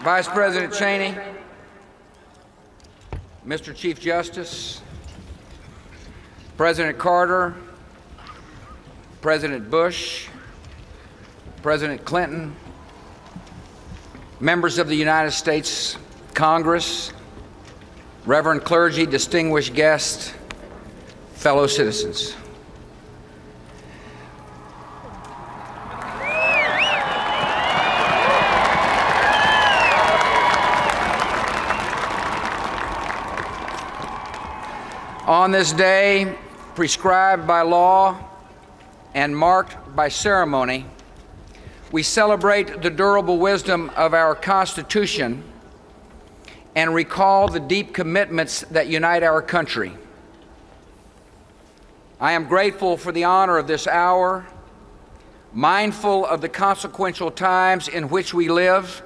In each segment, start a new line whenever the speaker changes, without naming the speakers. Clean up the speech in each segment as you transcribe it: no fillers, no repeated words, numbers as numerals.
Vice President Cheney, Mr. Chief Justice, President Carter, President Bush, President Clinton, members of the United States Congress, Reverend clergy, distinguished guests, fellow citizens. On this day, prescribed by law and marked by ceremony, we celebrate the durable wisdom of our Constitution and recall the deep commitments that unite our country. I am grateful for the honor of this hour, mindful of the consequential times in which we live,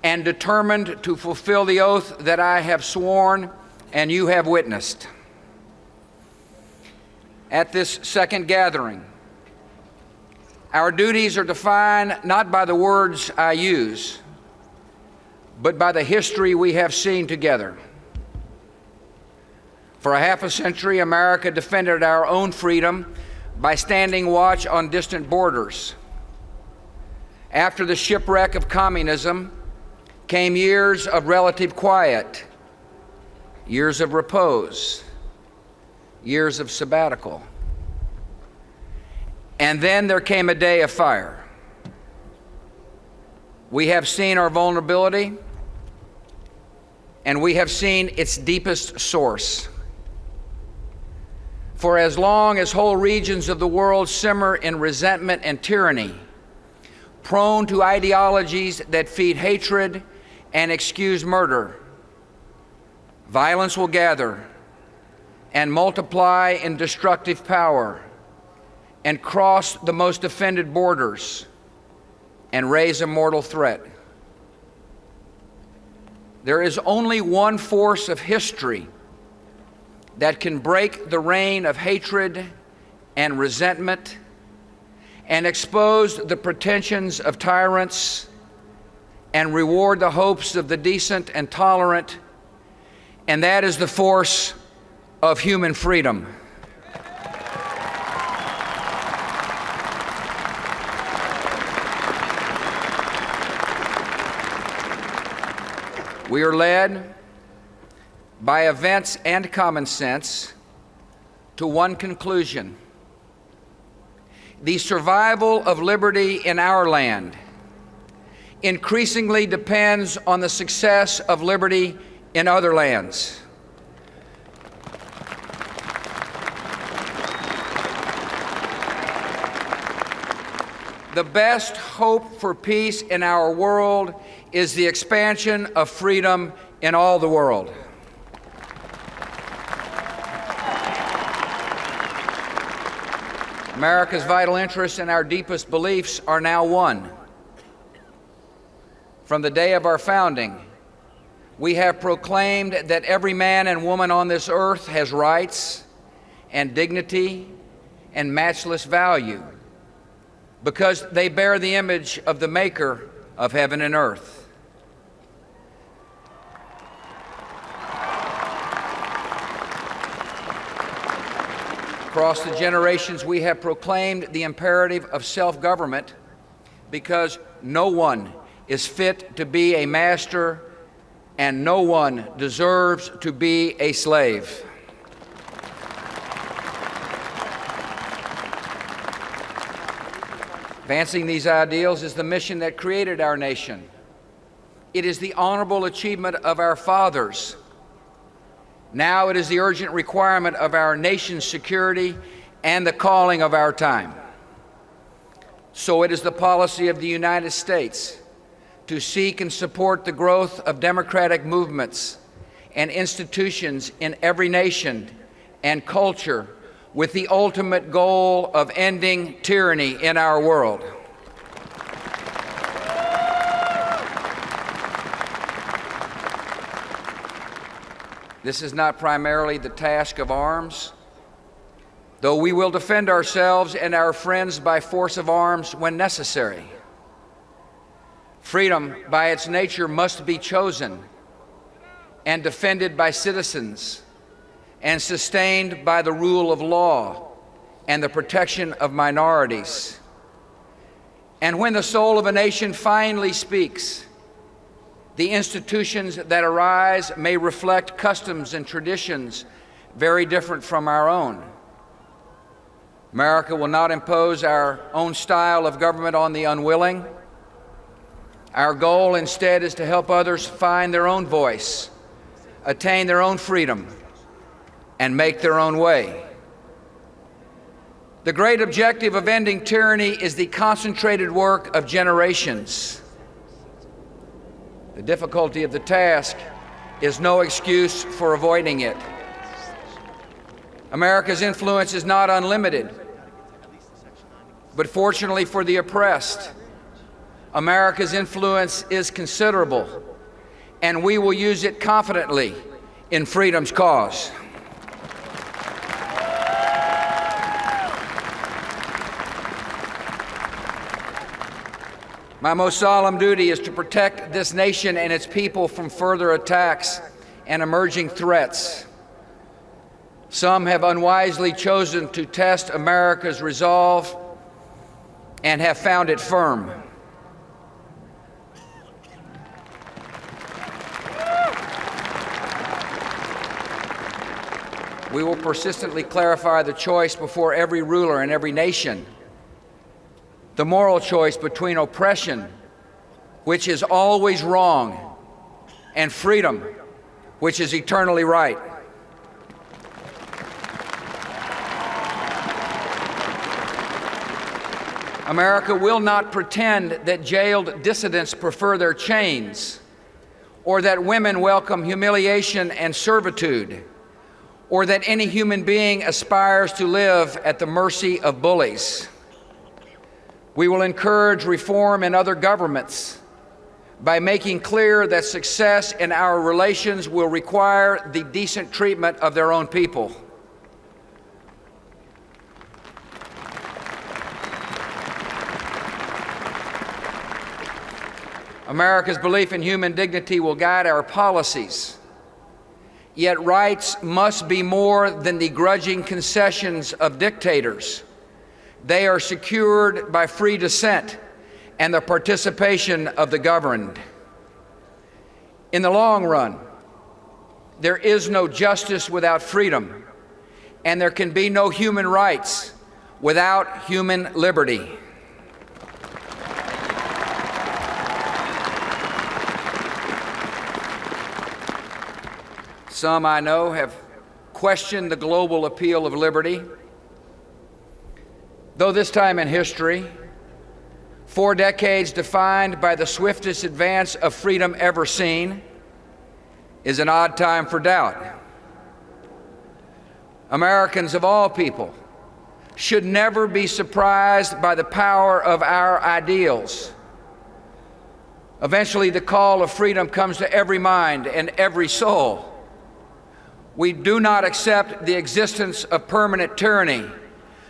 and determined to fulfill the oath that I have sworn and you have witnessed. At this second gathering, our duties are defined not by the words I use, but by the history we have seen together. For a half a century, America defended our own freedom by standing watch on distant borders. After the shipwreck of communism came years of relative quiet, years of repose, years of sabbatical. And then there came a day of fire. We have seen our vulnerability, and we have seen its deepest source. For as long as whole regions of the world simmer in resentment and tyranny, prone to ideologies that feed hatred and excuse murder, violence will gather and multiply in destructive power and cross the most offended borders and raise a mortal threat. There is only one force of history that can break the reign of hatred and resentment and expose the pretensions of tyrants and reward the hopes of the decent and tolerant, and that is the force of human freedom. We are led by events and common sense to one conclusion: the survival of liberty in our land increasingly depends on the success of liberty in other lands. The best hope for peace in our world is the expansion of freedom in all the world. America's vital interests and our deepest beliefs are now one. From the day of our founding, we have proclaimed that every man and woman on this earth has rights and dignity and matchless value because they bear the image of the Maker of heaven and earth. Across the generations, we have proclaimed the imperative of self-government because no one is fit to be a master and no one deserves to be a slave. Advancing these ideals is the mission that created our nation. It is the honorable achievement of our fathers. Now it is the urgent requirement of our nation's security and the calling of our time. So it is the policy of the United States to seek and support the growth of democratic movements and institutions in every nation and culture with the ultimate goal of ending tyranny in our world. This is not primarily the task of arms, though we will defend ourselves and our friends by force of arms when necessary. Freedom, by its nature, must be chosen and defended by citizens and sustained by the rule of law and the protection of minorities. And when the soul of a nation finally speaks, the institutions that arise may reflect customs and traditions very different from our own. America will not impose our own style of government on the unwilling. Our goal instead is to help others find their own voice, attain their own freedom, and make their own way. The great objective of ending tyranny is the concentrated work of generations. The difficulty of the task is no excuse for avoiding it. America's influence is not unlimited, but fortunately for the oppressed, America's influence is considerable, and we will use it confidently in freedom's cause. My most solemn duty is to protect this nation and its people from further attacks and emerging threats. Some have unwisely chosen to test America's resolve and have found it firm. We will persistently clarify the choice before every ruler in every nation. The moral choice between oppression, which is always wrong, and freedom, which is eternally right. America will not pretend that jailed dissidents prefer their chains, or that women welcome humiliation and servitude, or that any human being aspires to live at the mercy of bullies. We will encourage reform in other governments by making clear that success in our relations will require the decent treatment of their own people. America's belief in human dignity will guide our policies. Yet rights must be more than the grudging concessions of dictators. They are secured by free dissent and the participation of the governed. In the long run, there is no justice without freedom, and there can be no human rights without human liberty. Some I know have questioned the global appeal of liberty. Though this time in history, 4 decades defined by the swiftest advance of freedom ever seen, is an odd time for doubt. Americans of all people should never be surprised by the power of our ideals. Eventually, the call of freedom comes to every mind and every soul. We do not accept the existence of permanent tyranny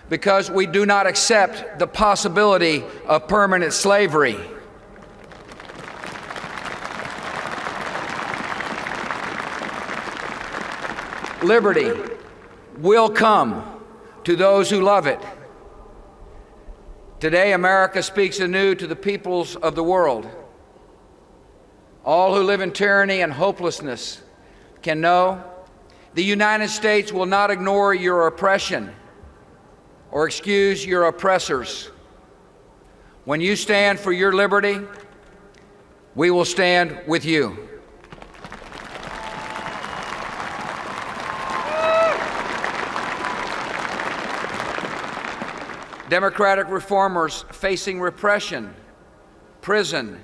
because we do not accept the possibility of permanent slavery. Liberty will come to those who love it. Today, America speaks anew to the peoples of the world. All who live in tyranny and hopelessness can know the United States will not ignore your oppression or excuse your oppressors. When you stand for your liberty, we will stand with you. Democratic reformers facing repression, prison,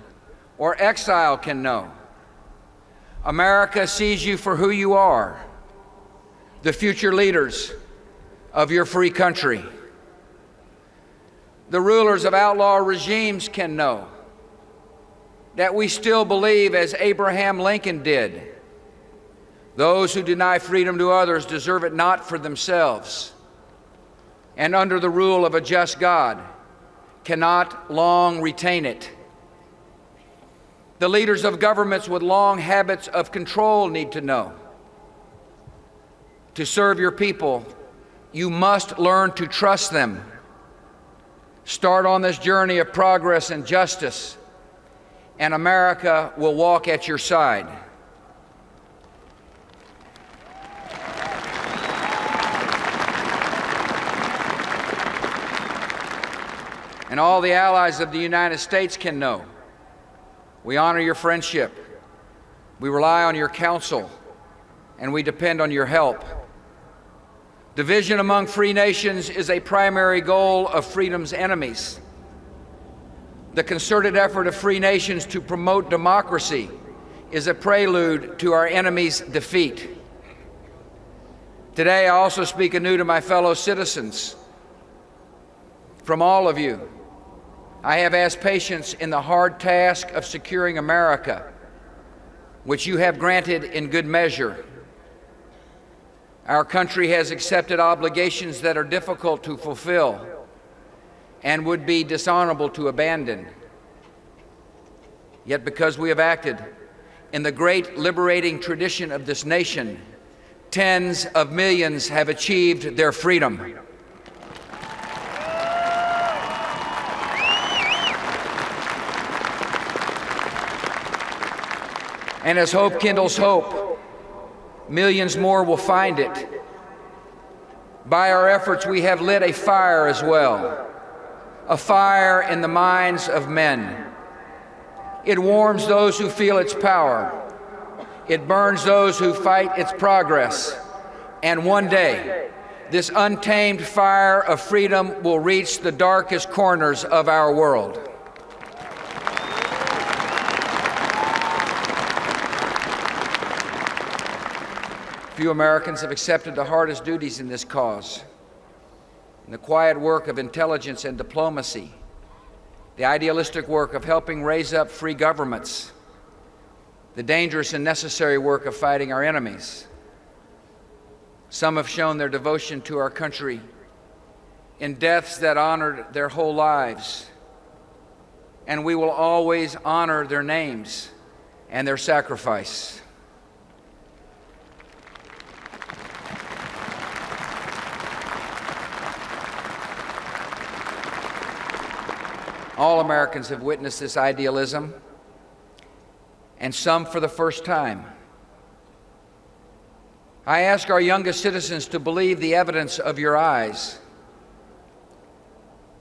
or exile can know America sees you for who you are, the future leaders of your free country. The rulers of outlaw regimes can know that we still believe, as Abraham Lincoln did, those who deny freedom to others deserve it not for themselves, and under the rule of a just God cannot long retain it. The leaders of governments with long habits of control need to know. To serve your people, you must learn to trust them. Start on this journey of progress and justice, and America will walk at your side. And all the allies of the United States can know. We honor your friendship, we rely on your counsel, and we depend on your help. Division among free nations is a primary goal of freedom's enemies. The concerted effort of free nations to promote democracy is a prelude to our enemies' defeat. Today, I also speak anew to my fellow citizens. From all of you, I have asked patience in the hard task of securing America, which you have granted in good measure. Our country has accepted obligations that are difficult to fulfill and would be dishonorable to abandon. Yet because we have acted in the great liberating tradition of this nation, tens of millions have achieved their freedom. And as hope kindles hope, millions more will find it. By our efforts, we have lit a fire as well, a fire in the minds of men. It warms those who feel its power. It burns those who fight its progress. And one day, this untamed fire of freedom will reach the darkest corners of our world. Few Americans have accepted the hardest duties in this cause. In the quiet work of intelligence and diplomacy, the idealistic work of helping raise up free governments, the dangerous and necessary work of fighting our enemies. Some have shown their devotion to our country in deaths that honored their whole lives, and we will always honor their names and their sacrifice. All Americans have witnessed this idealism, and some for the first time. I ask our youngest citizens to believe the evidence of your eyes.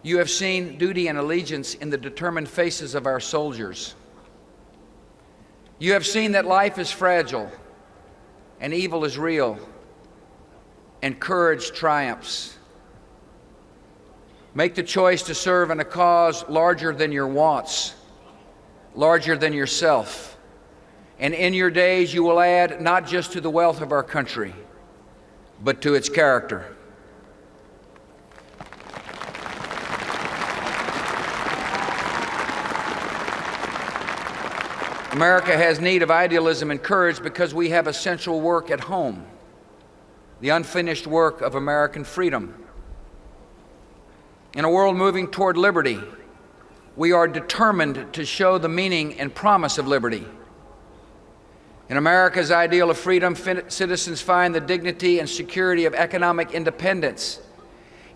You have seen duty and allegiance in the determined faces of our soldiers. You have seen that life is fragile, and evil is real, and courage triumphs. Make the choice to serve in a cause larger than your wants, larger than yourself. And in your days you will add not just to the wealth of our country, but to its character. America has need of idealism and courage because we have essential work at home, the unfinished work of American freedom. In a world moving toward liberty, we are determined to show the meaning and promise of liberty. In America's ideal of freedom, citizens find the dignity and security of economic independence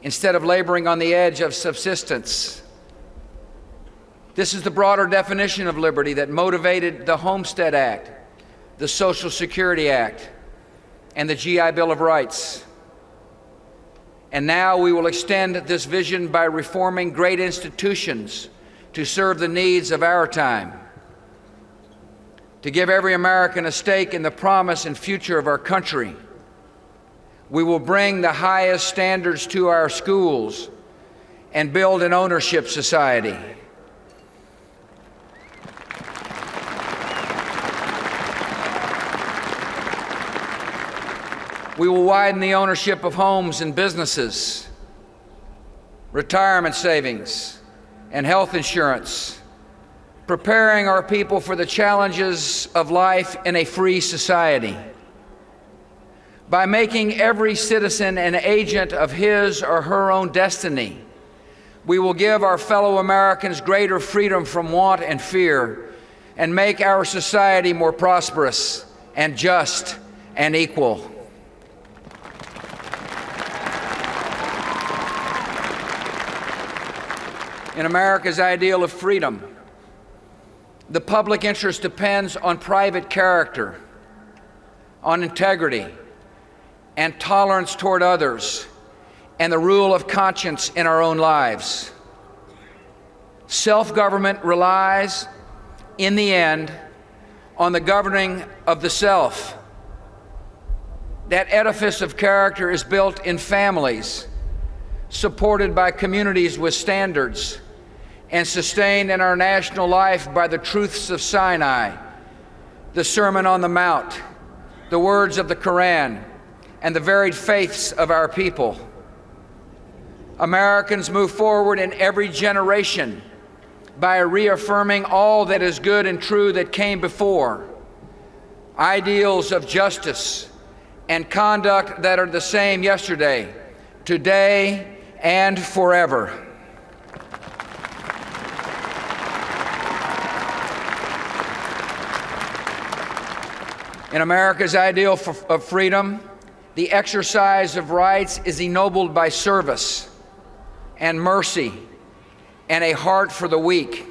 instead of laboring on the edge of subsistence. This is the broader definition of liberty that motivated the Homestead Act, the Social Security Act, and the GI Bill of Rights. And now we will extend this vision by reforming great institutions to serve the needs of our time. To give every American a stake in the promise and future of our country, we will bring the highest standards to our schools and build an ownership society. We will widen the ownership of homes and businesses, retirement savings, and health insurance, preparing our people for the challenges of life in a free society. By making every citizen an agent of his or her own destiny, we will give our fellow Americans greater freedom from want and fear, and make our society more prosperous and just and equal. In America's ideal of freedom, the public interest depends on private character, on integrity, and tolerance toward others, and the rule of conscience in our own lives. Self-government relies, in the end, on the governing of the self. That edifice of character is built in families, supported by communities with standards, and sustained in our national life by the truths of Sinai, the Sermon on the Mount, the words of the Quran, and the varied faiths of our people. Americans move forward in every generation by reaffirming all that is good and true that came before, ideals of justice and conduct that are the same yesterday, today, and forever. In America's ideal of freedom, the exercise of rights is ennobled by service and mercy and a heart for the weak.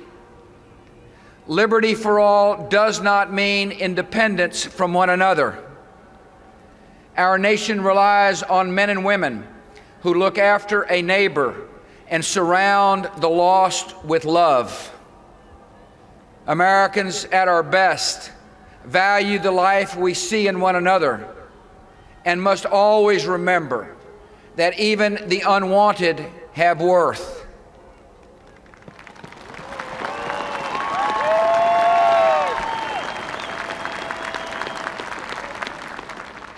Liberty for all does not mean independence from one another. Our nation relies on men and women who look after a neighbor and surround the lost with love. Americans at our best value the life we see in one another and must always remember that even the unwanted have worth.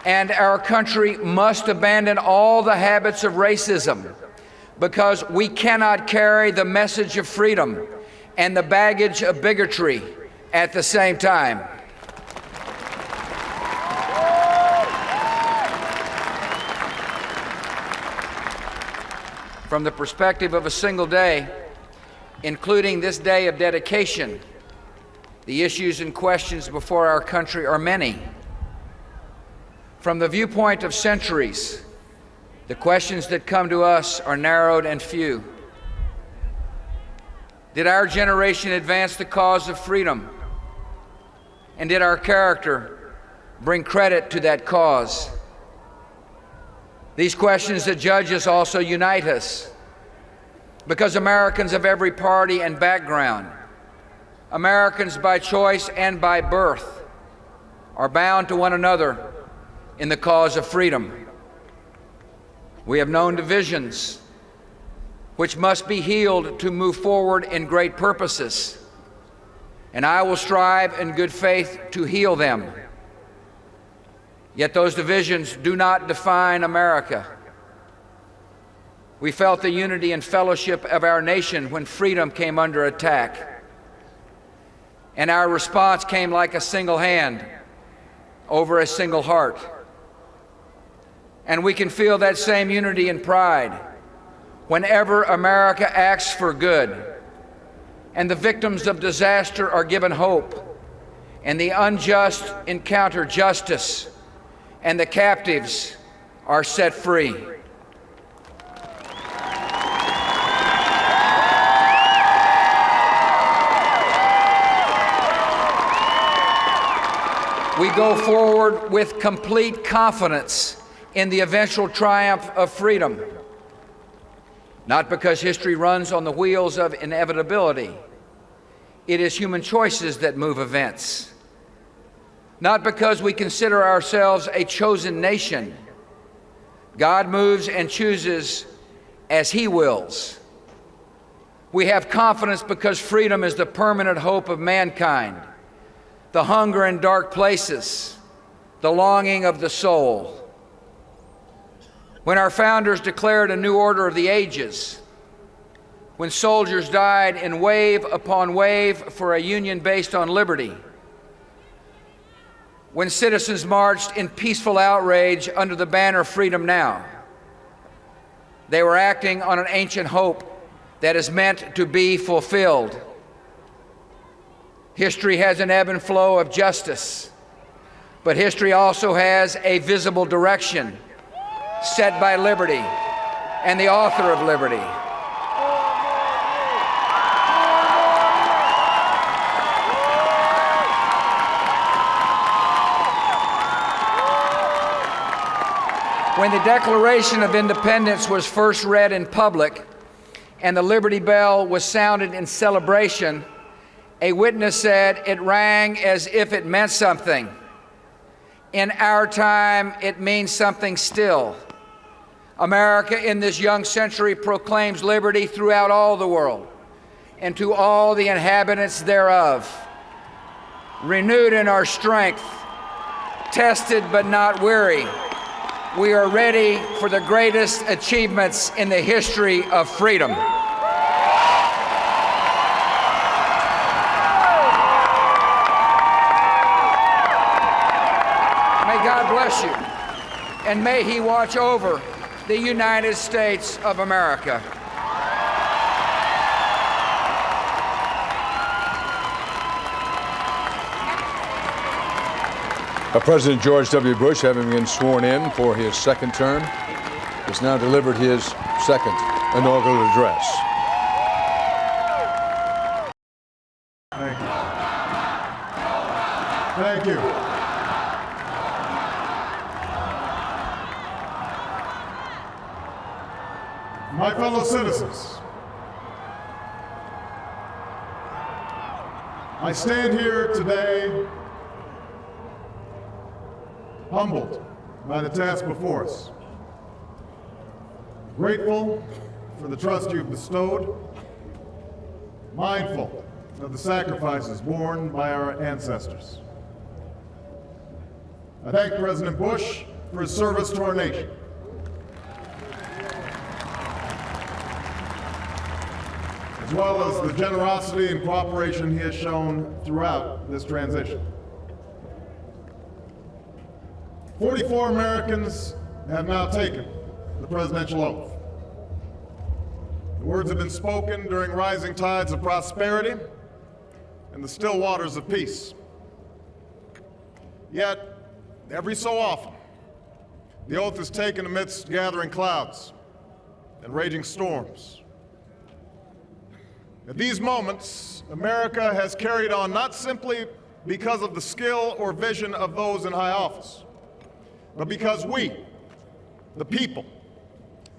And our country must abandon all the habits of racism, because we cannot carry the message of freedom and the baggage of bigotry at the same time. From the perspective of a single day, including this day of dedication, the issues and questions before our country are many. From the viewpoint of centuries, the questions that come to us are narrowed and few. Did our generation advance the cause of freedom? And did our character bring credit to that cause? These questions that judge us also unite us, because Americans of every party and background, Americans by choice and by birth, are bound to one another in the cause of freedom. We have known divisions which must be healed to move forward in great purposes, and I will strive in good faith to heal them. Yet those divisions do not define America. We felt the unity and fellowship of our nation when freedom came under attack, and our response came like a single hand over a single heart. And we can feel that same unity and pride whenever America acts for good, and the victims of disaster are given hope, and the unjust encounter justice, and the captives are set free. We go forward with complete confidence in the eventual triumph of freedom, not because history runs on the wheels of inevitability. It is human choices that move events. Not because we consider ourselves a chosen nation. God moves and chooses as He wills. We have confidence because freedom is the permanent hope of mankind, the hunger in dark places, the longing of the soul. When our founders declared a new order of the ages, when soldiers died in wave upon wave for a union based on liberty, when citizens marched in peaceful outrage under the banner Freedom Now, they were acting on an ancient hope that is meant to be fulfilled. History has an ebb and flow of justice, but history also has a visible direction set by liberty and the author of liberty. When the Declaration of Independence was first read in public and the Liberty Bell was sounded in celebration, a witness said it rang as if it meant something. In our time, it means something still. America in this young century proclaims liberty throughout all the world and to all the inhabitants thereof. Renewed in our strength, tested but not weary, we are ready for the greatest achievements in the history of freedom. May God bless you, and may He watch over the United States of America.
President George W. Bush, having been sworn in for his second term, has now delivered his second inaugural address.
Thank you. Thank you. My fellow citizens, I stand here today humbled by the task before us, grateful for the trust you've bestowed, mindful of the sacrifices borne by our ancestors. I thank President Bush for his service to our nation. As well as the generosity and cooperation he has shown throughout this transition. 44 Americans have now taken the presidential oath. The words have been spoken during rising tides of prosperity and the still waters of peace. Yet, every so often, the oath is taken amidst gathering clouds and raging storms. At these moments, America has carried on not simply because of the skill or vision of those in high office, but because we, the people,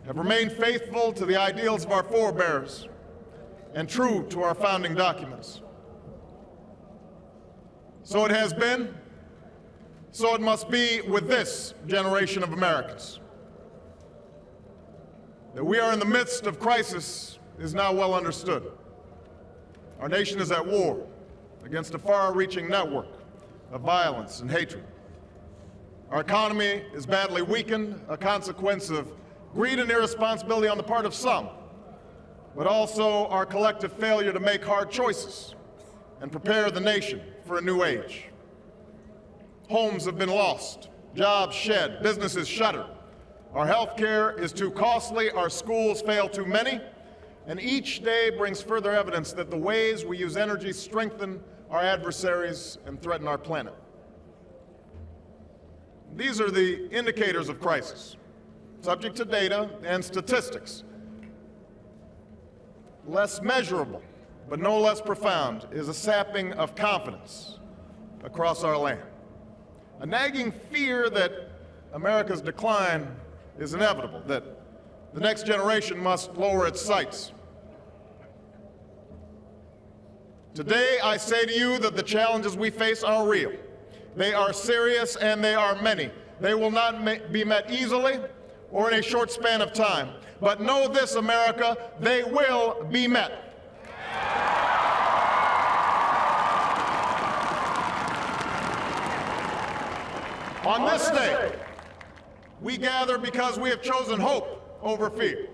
have remained faithful to the ideals of our forebears and true to our founding documents. So it has been, so it must be with this generation of Americans. That we are in the midst of crisis is now well understood. Our nation is at war against a far-reaching network of violence and hatred. Our economy is badly weakened, a consequence of greed and irresponsibility on the part of some, but also our collective failure to make hard choices and prepare the nation for a new age. Homes have been lost, jobs shed, businesses shuttered. Our health care is too costly, our schools fail too many, and each day brings further evidence that the ways we use energy strengthen our adversaries and threaten our planet. These are the indicators of crisis, subject to data and statistics. Less measurable, but no less profound, is a sapping of confidence across our land. A nagging fear that America's decline is inevitable, that the next generation must lower its sights. Today, I say to you that the challenges we face are real. They are serious and they are many. They will not be met easily or in a short span of time. But know this, America, they will be met. On this day, we gather because we have chosen hope over fear,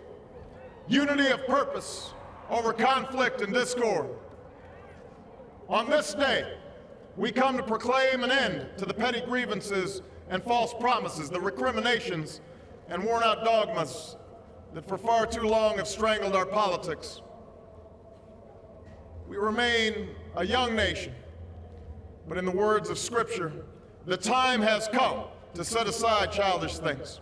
unity of purpose over conflict and discord. On this day, we come to proclaim an end to the petty grievances and false promises, the recriminations and worn-out dogmas that for far too long have strangled our politics. We remain a young nation But in the words of Scripture, the time has come to set aside childish things.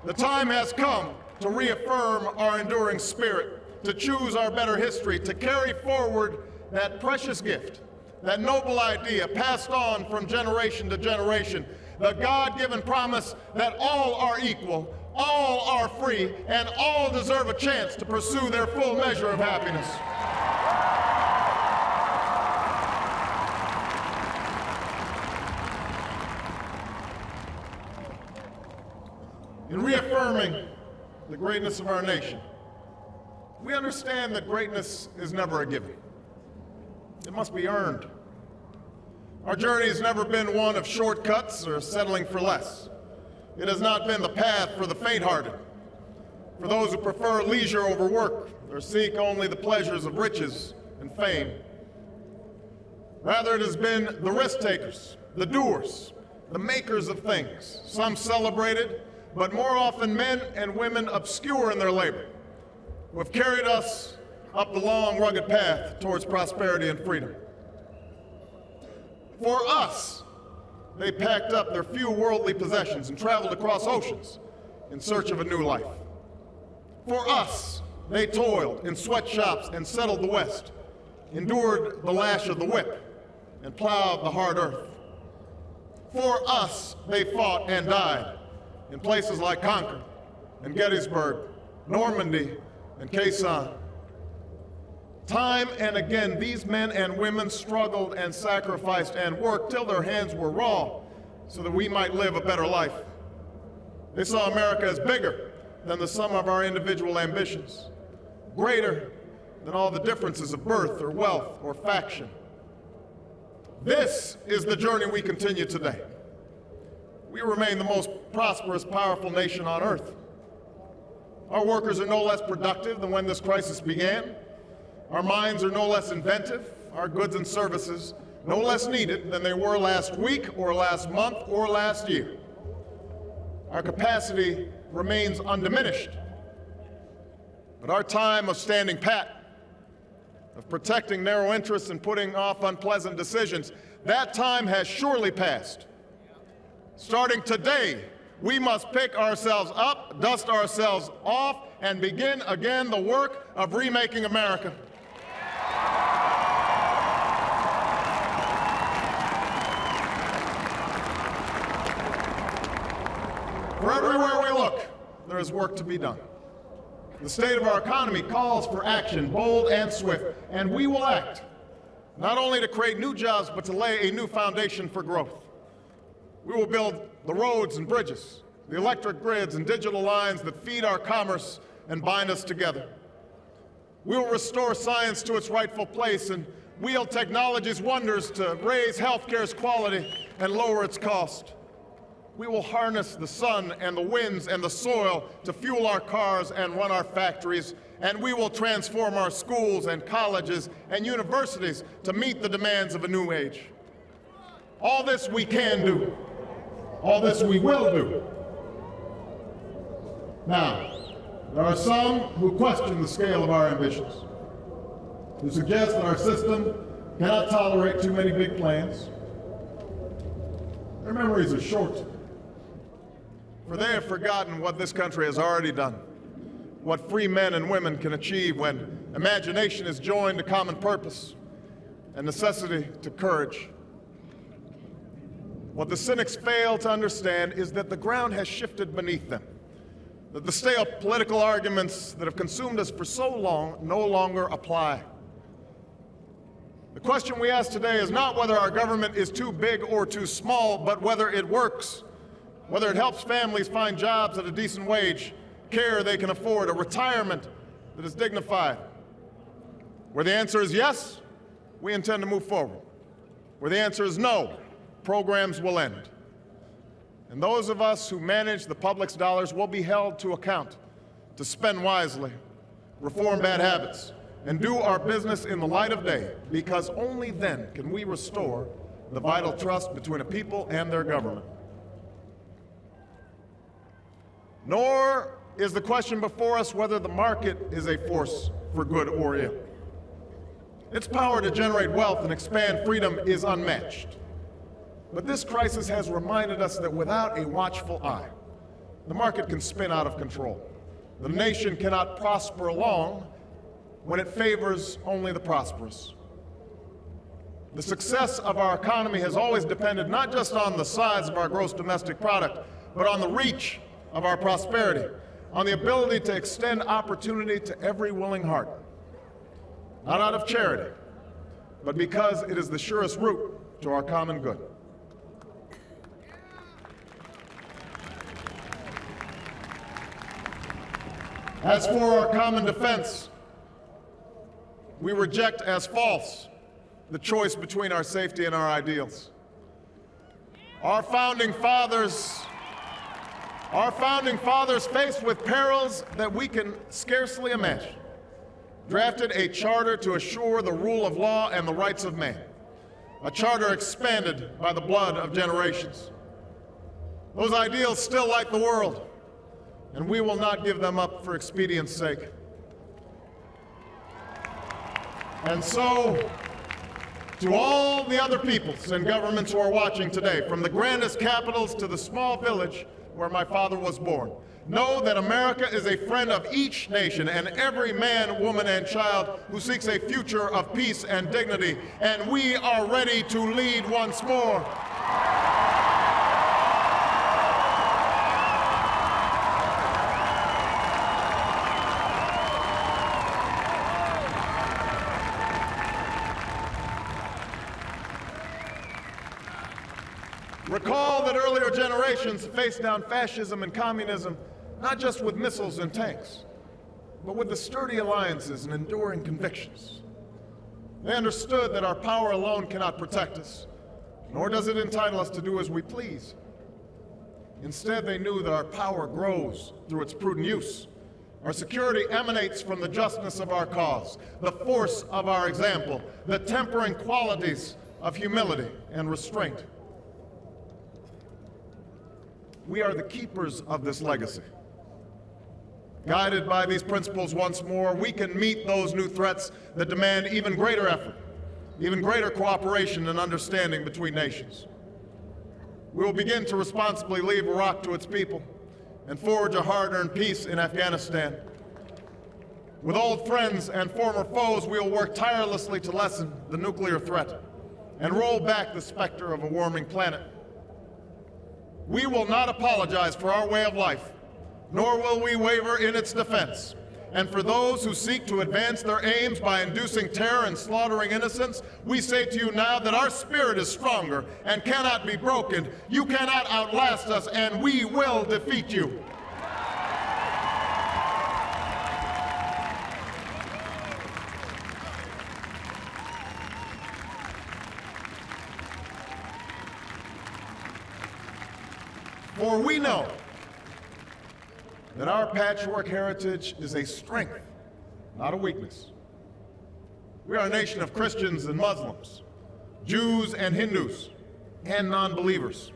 The time has come to reaffirm our enduring spirit, to choose our better history, to carry forward that precious gift, that noble idea passed on from generation to generation, the God-given promise that all are equal, all are free, and all deserve a chance to pursue their full measure of happiness. In reaffirming the greatness of our nation, we understand that greatness is never a given. It must be earned. Our journey has never been one of shortcuts or settling for less. It has not been the path for the faint-hearted, for those who prefer leisure over work or seek only the pleasures of riches and fame. Rather, it has been the risk-takers, the doers, the makers of things, some celebrated, but more often men and women obscure in their labor, who have carried us up the long, rugged path towards prosperity and freedom. For us, they packed up their few worldly possessions and traveled across oceans in search of a new life. For us, they toiled in sweatshops and settled the West, endured the lash of the whip, and plowed the hard earth. For us, they fought and died in places like Concord and Gettysburg, Normandy, and Quai San. Time and again, these men and women struggled and sacrificed and worked till their hands were raw so that we might live a better life. They saw America as bigger than the sum of our individual ambitions, greater than all the differences of birth or wealth or faction. This is the journey we continue today. We remain the most prosperous, powerful nation on earth. Our workers are no less productive than when this crisis began. Our minds are no less inventive, our goods and services no less needed than they were last week or last month or last year. Our capacity remains undiminished. But our time of standing pat, of protecting narrow interests and putting off unpleasant decisions, that time has surely passed. Starting today, we must pick ourselves up, dust ourselves off, and begin again the work of remaking America. For everywhere we look, there is work to be done. The state of our economy calls for action, bold and swift, and we will act, not only to create new jobs, but to lay a new foundation for growth. We will build the roads and bridges, the electric grids and digital lines that feed our commerce and bind us together. We will restore science to its rightful place and wield technology's wonders to raise healthcare's quality and lower its cost. We will harness the sun and the winds and the soil to fuel our cars and run our factories, and we will transform our schools and colleges and universities to meet the demands of a new age. All this we can do. All this we will do. Now, there are some who question the scale of our ambitions, who suggest that our system cannot tolerate too many big plans. Their memories are short, for they have forgotten what this country has already done, what free men and women can achieve when imagination is joined to common purpose and necessity to courage. What the cynics fail to understand is that the ground has shifted beneath them, that the stale political arguments that have consumed us for so long no longer apply. The question we ask today is not whether our government is too big or too small, but whether it works, whether it helps families find jobs at a decent wage, care they can afford, a retirement that is dignified. Where the answer is yes, we intend to move forward. Where the answer is no, programs will end. And those of us who manage the public's dollars will be held to account to spend wisely, reform bad habits, and do our business in the light of day, because only then can we restore the vital trust between a people and their government. Nor is the question before us whether the market is a force for good or ill. Its power to generate wealth and expand freedom is unmatched. But this crisis has reminded us that without a watchful eye, the market can spin out of control. The nation cannot prosper long when it favors only the prosperous. The success of our economy has always depended not just on the size of our gross domestic product, but on the reach of our prosperity, on the ability to extend opportunity to every willing heart. Not out of charity, but because it is the surest route to our common good. As for our common defense, we reject as false the choice between our safety and our ideals. Our founding fathers, faced with perils that we can scarcely imagine, drafted a charter to assure the rule of law and the rights of man, a charter expanded by the blood of generations. Those ideals still light the world, and we will not give them up for expedience' sake. And so, to all the other peoples and governments who are watching today, from the grandest capitals to the small village where my father was born, know that America is a friend of each nation and every man, woman, and child who seeks a future of peace and dignity, and we are ready to lead once more. Recall that earlier generations faced down fascism and communism not just with missiles and tanks, but with the sturdy alliances and enduring convictions. They understood that our power alone cannot protect us, nor does it entitle us to do as we please. Instead, they knew that our power grows through its prudent use. Our security emanates from the justness of our cause, the force of our example, the tempering qualities of humility and restraint. We are the keepers of this legacy. Guided by these principles once more, we can meet those new threats that demand even greater effort, even greater cooperation and understanding between nations. We will begin to responsibly leave Iraq to its people and forge a hard-earned peace in Afghanistan. With old friends and former foes, we will work tirelessly to lessen the nuclear threat and roll back the specter of a warming planet. We will not apologize for our way of life, nor will we waver in its defense. And for those who seek to advance their aims by inducing terror and slaughtering innocents, we say to you now that our spirit is stronger and cannot be broken. You cannot outlast us, and we will defeat you. For we know that our patchwork heritage is a strength, not a weakness. We are a nation of Christians and Muslims, Jews and Hindus, and non-believers.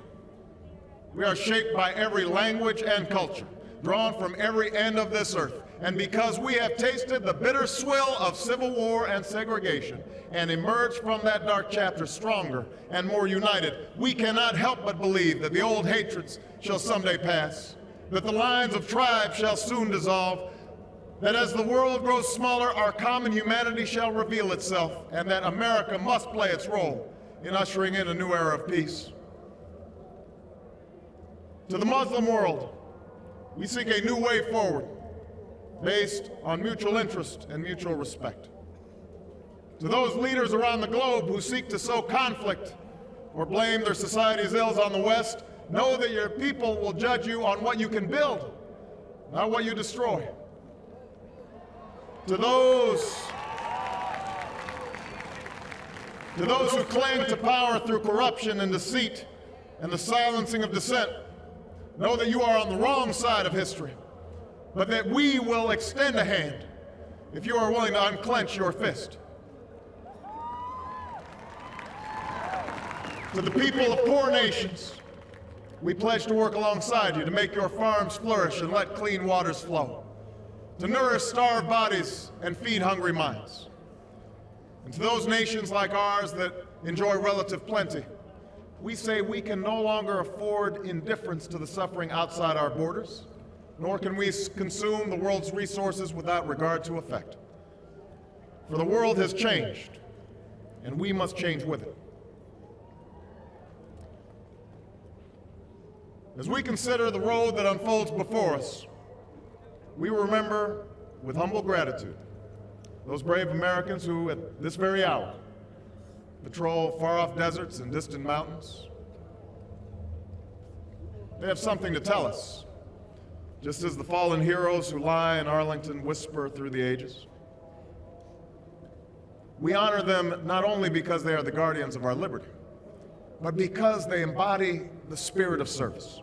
We are shaped by every language and culture, drawn from every end of this earth. And because we have tasted the bitter swill of civil war and segregation and emerged from that dark chapter stronger and more united, we cannot help but believe that the old hatreds shall someday pass, that the lines of tribes shall soon dissolve, that as the world grows smaller, our common humanity shall reveal itself, and that America must play its role in ushering in a new era of peace. To the Muslim world, we seek a new way forward, based on mutual interest and mutual respect. To those leaders around the globe who seek to sow conflict or blame their society's ills on the West, know that your people will judge you on what you can build, not what you destroy. To those who cling to power through corruption and deceit and the silencing of dissent, know that you are on the wrong side of history, but that we will extend a hand if you are willing to unclench your fist. To the people of poor nations, we pledge to work alongside you to make your farms flourish and let clean waters flow, to nourish starved bodies and feed hungry minds. And to those nations like ours that enjoy relative plenty, we say we can no longer afford indifference to the suffering outside our borders, nor can we consume the world's resources without regard to effect. For the world has changed, and we must change with it. As we consider the road that unfolds before us, we remember with humble gratitude those brave Americans who, at this very hour, patrol far-off deserts and distant mountains. They have something to tell us, just as the fallen heroes who lie in Arlington whisper through the ages. We honor them not only because they are the guardians of our liberty, but because they embody the spirit of service,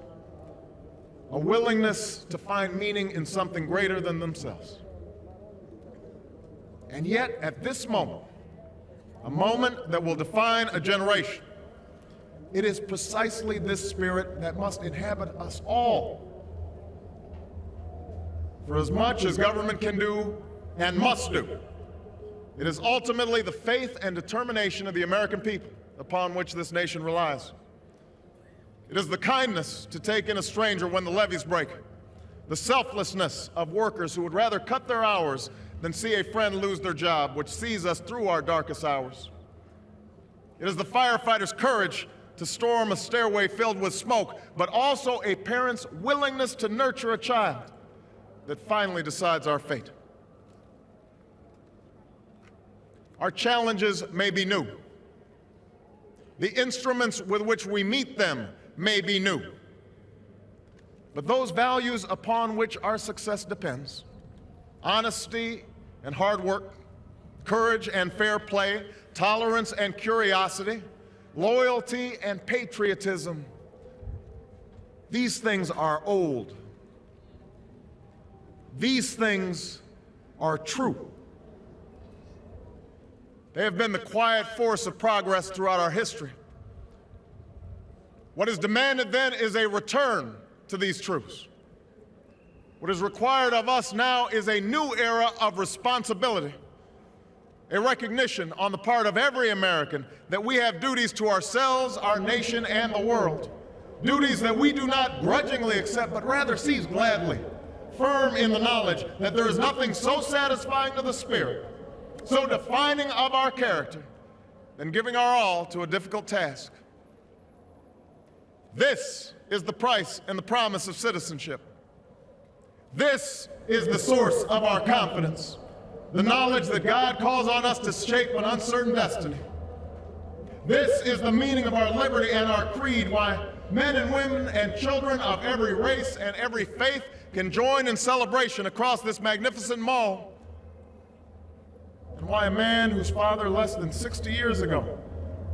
a willingness to find meaning in something greater than themselves. And yet, at this moment, a moment that will define a generation, it is precisely this spirit that must inhabit us all. For as much as government can do and must do, it is ultimately the faith and determination of the American people upon which this nation relies. It is the kindness to take in a stranger when the levees break, the selflessness of workers who would rather cut their hours than see a friend lose their job, which sees us through our darkest hours. It is the firefighter's courage to storm a stairway filled with smoke, but also a parent's willingness to nurture a child that finally decides our fate. Our challenges may be new. The instruments with which we meet them may be new. But those values upon which our success depends, honesty and hard work, courage and fair play, tolerance and curiosity, loyalty and patriotism, these things are old. These things are true. They have been the quiet force of progress throughout our history. What is demanded then is a return to these truths. What is required of us now is a new era of responsibility, a recognition on the part of every American that we have duties to ourselves, our nation, and the world. Duties that we do not grudgingly accept, but rather seize gladly, firm in the knowledge that there is nothing so satisfying to the spirit, so defining of our character, than giving our all to a difficult task. This is the price and the promise of citizenship. This is the source of our confidence, the knowledge that God calls on us to shape an uncertain destiny. This is the meaning of our liberty and our creed, why men and women and children of every race and every faith can join in celebration across this magnificent mall, and why a man whose father less than 60 years ago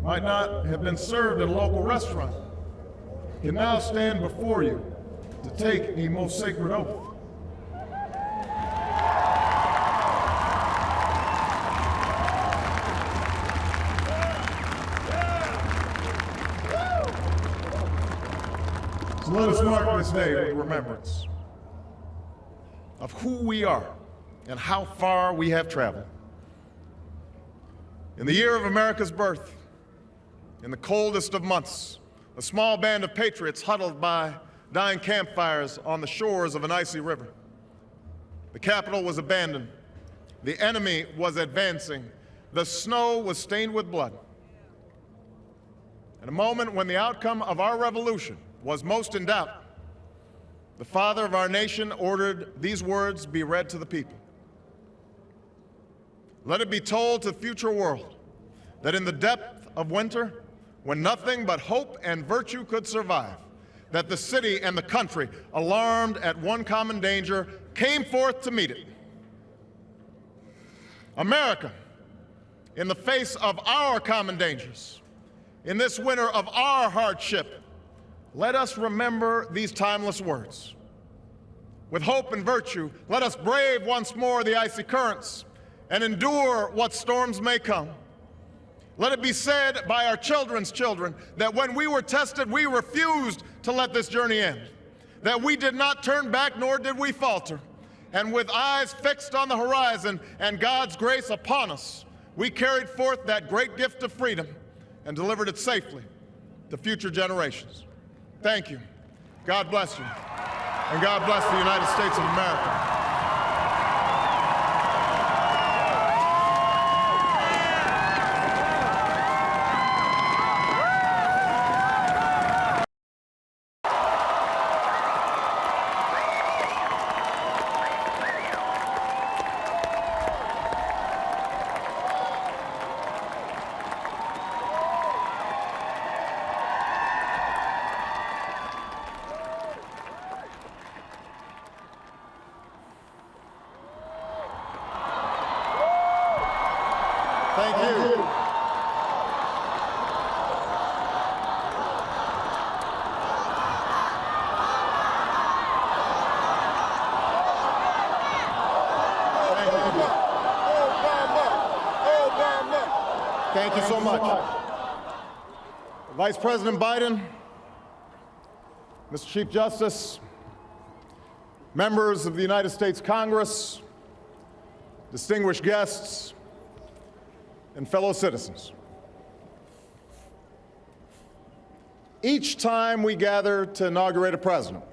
might not have been served at a local restaurant can now stand before you to take a most sacred oath. So let us mark this day with remembrance of who we are and how far we have traveled. In the year of America's birth, in the coldest of months, a small band of patriots huddled by dying campfires on the shores of an icy river. The capital was abandoned. The enemy was advancing. The snow was stained with blood. At a moment when the outcome of our revolution was most in doubt, the father of our nation ordered these words be read to the people. Let it be told to the future world that in the depth of winter, when nothing but hope and virtue could survive, that the city and the country, alarmed at one common danger, came forth to meet it. America, in the face of our common dangers, in this winter of our hardship, let us remember these timeless words. With hope and virtue, let us brave once more the icy currents and endure what storms may come. Let it be said by our children's children that when we were tested, we refused to let this journey end, that we did not turn back nor did we falter, and with eyes fixed on the horizon and God's grace upon us, we carried forth that great gift of freedom and delivered it safely to future generations. Thank you. God bless you. And God bless the United States of America. Thank you. Thank you so much. Vice President Biden, Mr. Chief Justice, members of the United States Congress, distinguished guests, and fellow citizens. Each time we gather to inaugurate a president,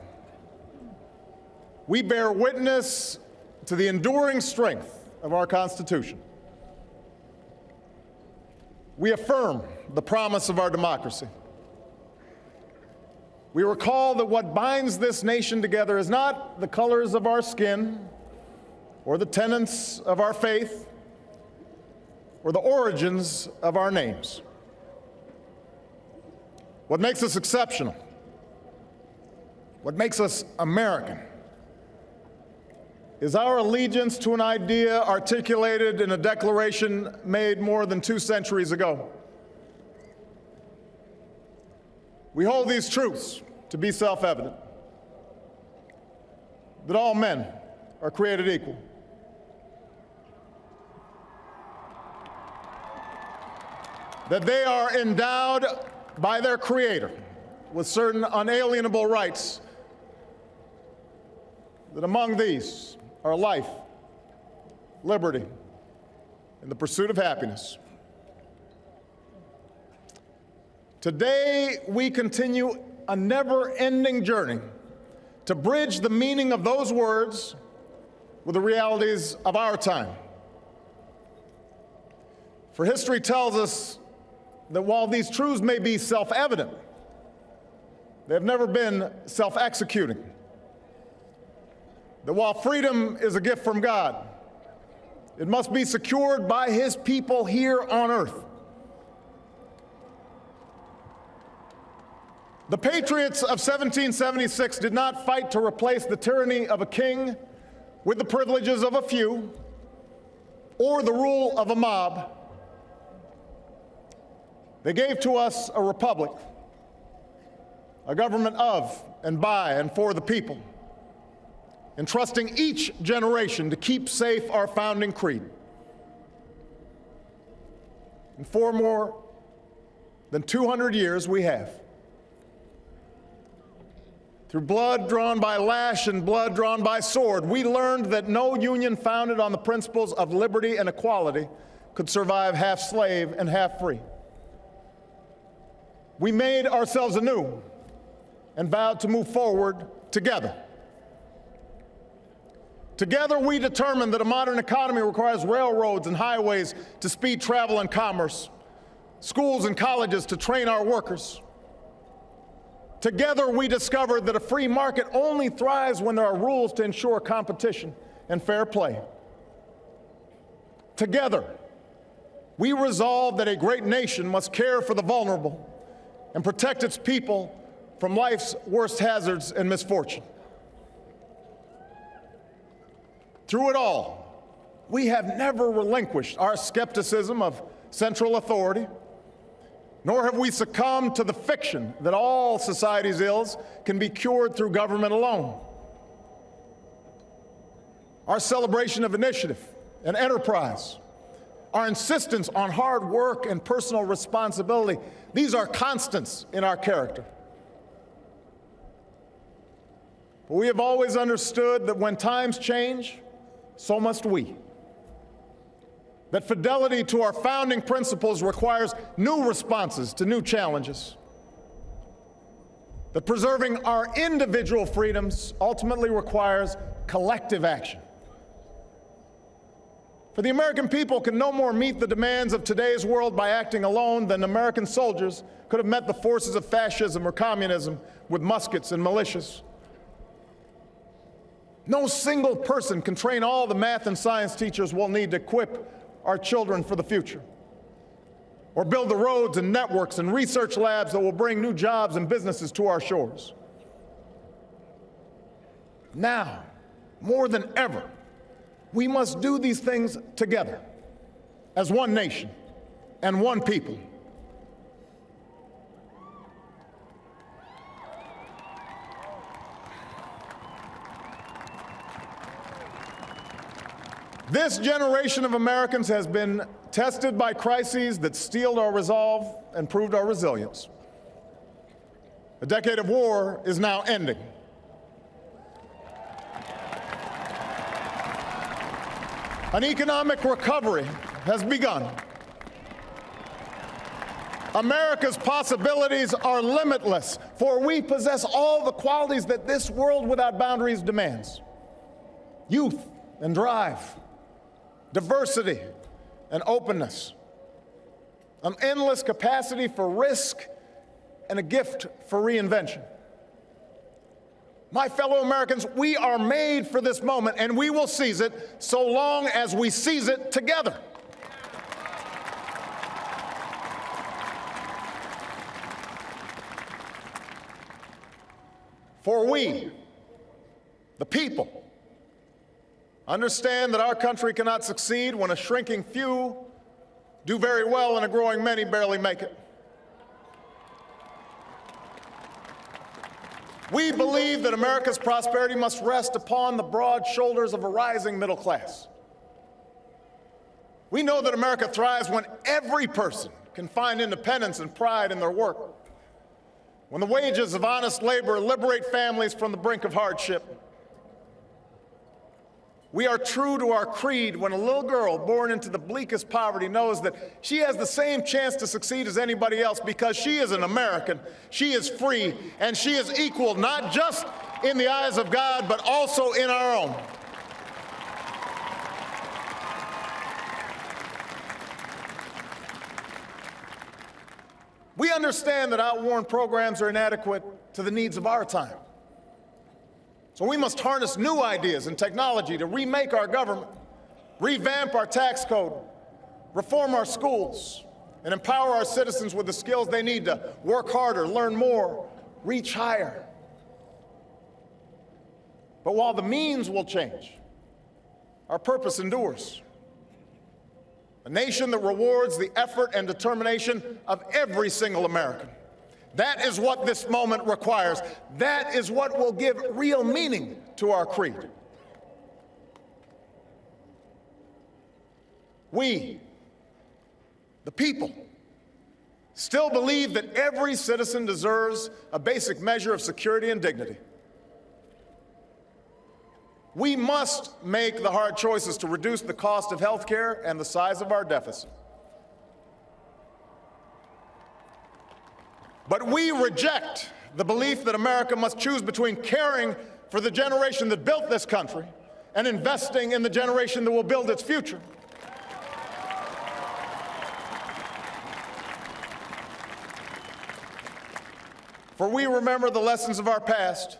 we bear witness to the enduring strength of our Constitution. We affirm the promise of our democracy. We recall that what binds this nation together is not the colors of our skin or the tenets of our faith or the origins of our names. What makes us exceptional, what makes us American, is our allegiance to an idea articulated in a declaration made more than 2 centuries ago. We hold these truths to be self-evident, that all men are created equal, that they are endowed by their Creator with certain unalienable rights, that among these are life, liberty, and the pursuit of happiness. Today, we continue a never-ending journey to bridge the meaning of those words with the realities of our time. For history tells us that while these truths may be self-evident, they have never been self-executing. That while freedom is a gift from God, it must be secured by His people here on earth. The patriots of 1776 did not fight to replace the tyranny of a king with the privileges of a few or the rule of a mob. They gave to us a republic, a government of and by and for the people, entrusting each generation to keep safe our founding creed. And for more than 200 years we have. Through blood drawn by lash and blood drawn by sword, we learned that no union founded on the principles of liberty and equality could survive half slave and half free. We made ourselves anew and vowed to move forward together. Together, we determined that a modern economy requires railroads and highways to speed travel and commerce, schools and colleges to train our workers. Together, we discovered that a free market only thrives when there are rules to ensure competition and fair play. Together, we resolved that a great nation must care for the vulnerable and protect its people from life's worst hazards and misfortune. Through it all, we have never relinquished our skepticism of central authority, nor have we succumbed to the fiction that all society's ills can be cured through government alone. Our celebration of initiative and enterprise, our insistence on hard work and personal responsibility, these are constants in our character. But we have always understood that when times change, so must we. that fidelity to our founding principles requires new responses to new challenges, that preserving our individual freedoms ultimately requires collective action. For the American people can no more meet the demands of today's world by acting alone than American soldiers could have met the forces of fascism or communism with muskets and militias. No single person can train all the math and science teachers we'll need to equip our children for the future, or build the roads and networks and research labs that will bring new jobs and businesses to our shores. Now, more than ever, we must do these things together as one nation and one people. This generation of Americans has been tested by crises that steeled our resolve and proved our resilience. A decade of war is now ending. An economic recovery has begun. America's possibilities are limitless, for we possess all the qualities that this world without boundaries demands: youth and drive, diversity and openness, an endless capacity for risk, and a gift for reinvention. My fellow Americans, we are made for this moment, and we will seize it so long as we seize it together. For we, the people, understand that our country cannot succeed when a shrinking few do very well and a growing many barely make it. We believe that America's prosperity must rest upon the broad shoulders of a rising middle class. We know that America thrives when every person can find independence and pride in their work, when the wages of honest labor liberate families from the brink of hardship. We are true to our creed when a little girl born into the bleakest poverty knows that she has the same chance to succeed as anybody else because she is an American, she is free, and she is equal not just in the eyes of God, but also in our own. We understand that outworn programs are inadequate to the needs of our time. So we must harness new ideas and technology to remake our government, revamp our tax code, reform our schools, and empower our citizens with the skills they need to work harder, learn more, reach higher. But while the means will change, our purpose endures. A nation that rewards the effort and determination of every single American. That is what this moment requires. That is what will give real meaning to our creed. We, the people, still believe that every citizen deserves a basic measure of security and dignity. We must make the hard choices to reduce the cost of health care and the size of our deficit. But we reject the belief that America must choose between caring for the generation that built this country and investing in the generation that will build its future. For we remember the lessons of our past,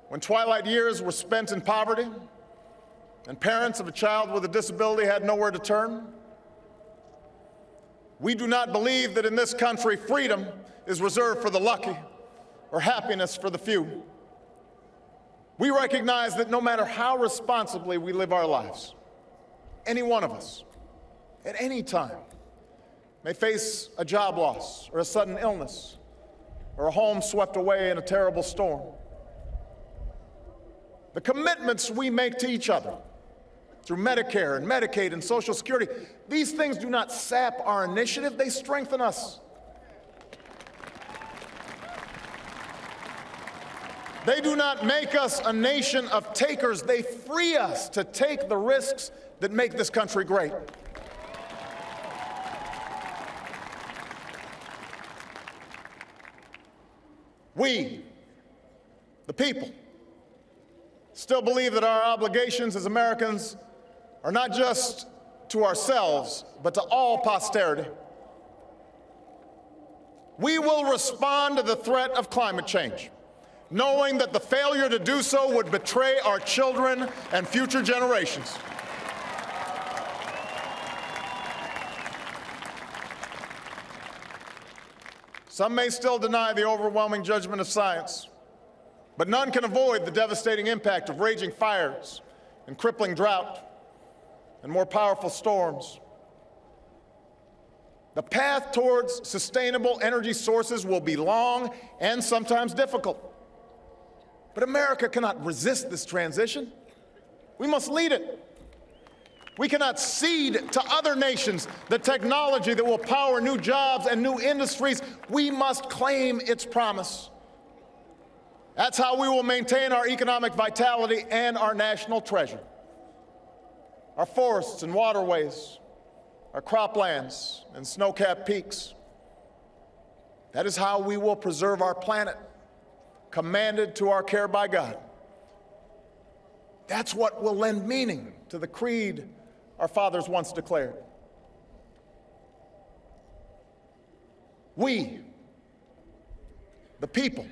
when twilight years were spent in poverty and parents of a child with a disability had nowhere to turn. We do not believe that in this country freedom is reserved for the lucky or happiness for the few. We recognize that no matter how responsibly we live our lives, any one of us, at any time, may face a job loss or a sudden illness or a home swept away in a terrible storm. The commitments we make to each other through Medicare and Medicaid and Social Security, these things do not sap our initiative, they strengthen us. They do not make us a nation of takers, they free us to take the risks that make this country great. We, the people, still believe that our obligations as Americans are not just to ourselves, but to all posterity. We will respond to the threat of climate change, knowing that the failure to do so would betray our children and future generations. Some may still deny the overwhelming judgment of science, but none can avoid the devastating impact of raging fires and crippling drought and more powerful storms. The path towards sustainable energy sources will be long and sometimes difficult. But America cannot resist this transition. We must lead it. We cannot cede to other nations the technology that will power new jobs and new industries. We must claim its promise. That's how we will maintain our economic vitality and our national treasure. Our forests and waterways, our croplands and snow-capped peaks. That is how we will preserve our planet, commanded to our care by God. That's what will lend meaning to the creed our fathers once declared. We, the people,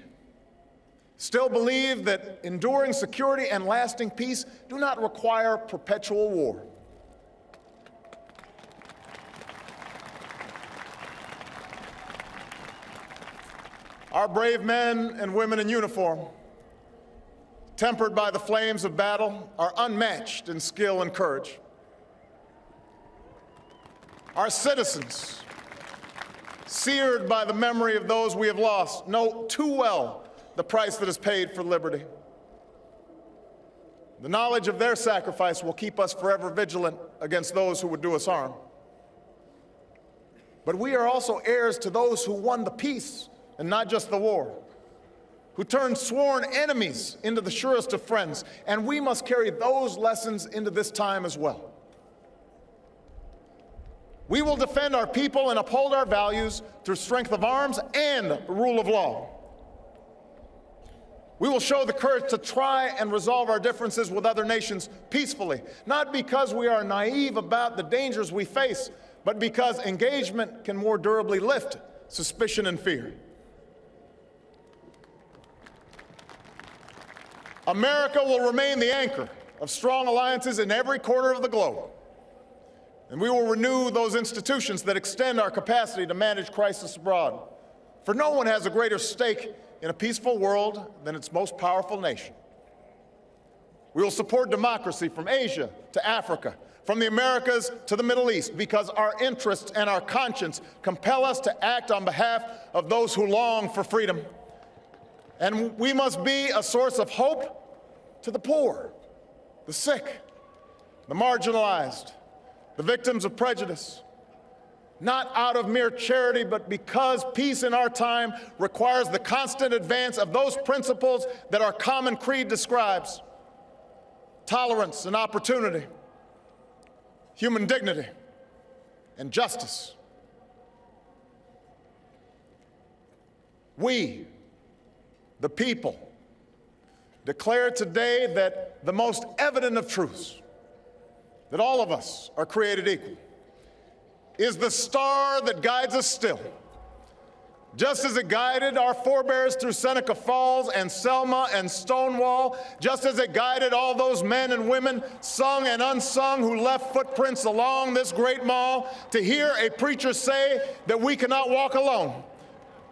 still believe that enduring security and lasting peace do not require perpetual war. Our brave men and women in uniform, tempered by the flames of battle, are unmatched in skill and courage. Our citizens, seared by the memory of those we have lost, know too well the price that is paid for liberty. The knowledge of their sacrifice will keep us forever vigilant against those who would do us harm. But we are also heirs to those who won the peace and not just the war, who turned sworn enemies into the surest of friends, and we must carry those lessons into this time as well. We will defend our people and uphold our values through strength of arms and rule of law. We will show the courage to try and resolve our differences with other nations peacefully, not because we are naive about the dangers we face, but because engagement can more durably lift suspicion and fear. America will remain the anchor of strong alliances in every corner of the globe. And we will renew those institutions that extend our capacity to manage crisis abroad. For no one has a greater stake in a peaceful world than its most powerful nation. We will support democracy from Asia to Africa, from the Americas to the Middle East, because our interests and our conscience compel us to act on behalf of those who long for freedom. And we must be a source of hope to the poor, the sick, the marginalized, the victims of prejudice, not out of mere charity, but because peace in our time requires the constant advance of those principles that our common creed describes: tolerance and opportunity, human dignity, and justice. We, the people, declare today that the most evident of truths, that all of us are created equal, is the star that guides us still. Just as it guided our forebears through Seneca Falls and Selma and Stonewall, just as it guided all those men and women, sung and unsung, who left footprints along this great mall, to hear a preacher say that we cannot walk alone,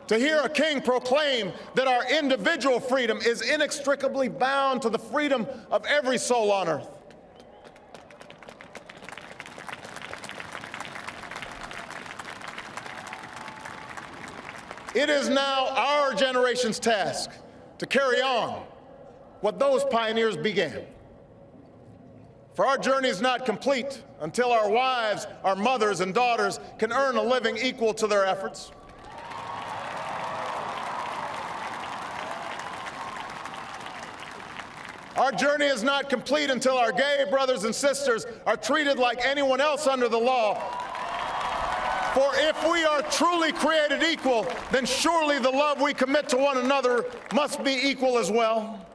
to hear a king proclaim that our individual freedom is inextricably bound to the freedom of every soul on earth. It is now our generation's task to carry on what those pioneers began. For our journey is not complete until our wives, our mothers, and daughters can earn a living equal to their efforts. Our journey is not complete until our gay brothers and sisters are treated like anyone else under the law. For if we are truly created equal, then surely the love we commit to one another must be equal as well.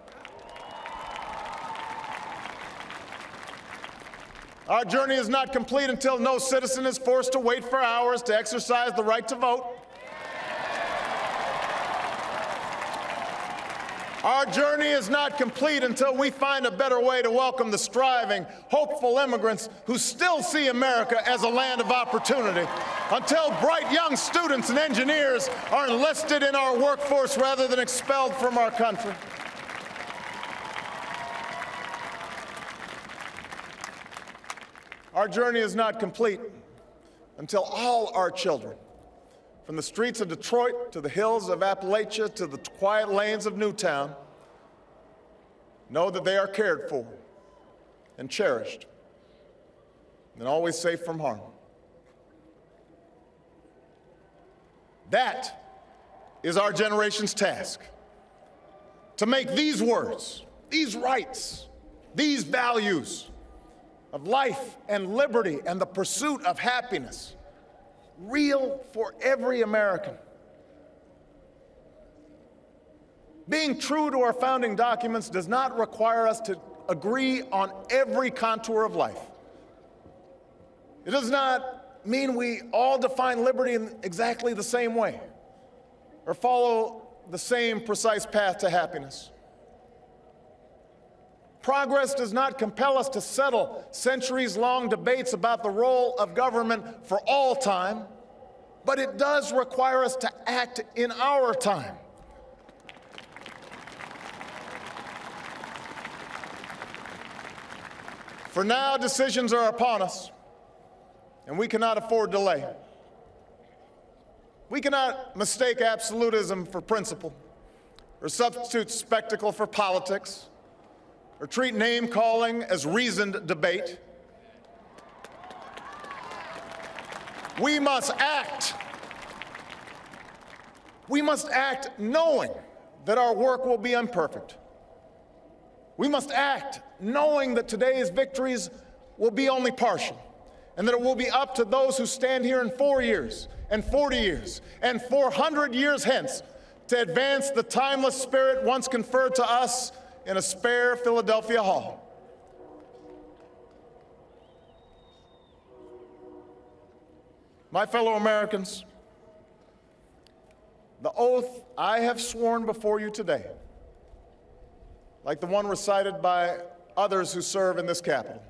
Our journey is not complete until no citizen is forced to wait for hours to exercise the right to vote. Our journey is not complete until we find a better way to welcome the striving, hopeful immigrants who still see America as a land of opportunity, until bright young students and engineers are enlisted in our workforce rather than expelled from our country. Our journey is not complete until all our children, from the streets of Detroit to the hills of Appalachia to the quiet lanes of Newtown, know that they are cared for and cherished and always safe from harm. That is our generation's task, to make these words, these rights, these values of life and liberty and the pursuit of happiness real for every American. Being true to our founding documents does not require us to agree on every contour of life. It does not mean we all define liberty in exactly the same way or follow the same precise path to happiness. Progress does not compel us to settle centuries-long debates about the role of government for all time, but it does require us to act in our time. For now, decisions are upon us, and we cannot afford delay. We cannot mistake absolutism for principle, or substitute spectacle for politics, or treat name-calling as reasoned debate. We must act. We must act knowing that our work will be imperfect. We must act knowing that today's victories will be only partial, and that it will be up to those who stand here in 4 years, and 40 years, and 400 years hence to advance the timeless spirit once conferred to us in a spare Philadelphia hall. My fellow Americans, the oath I have sworn before you today, like the one recited by others who serve in this Capitol,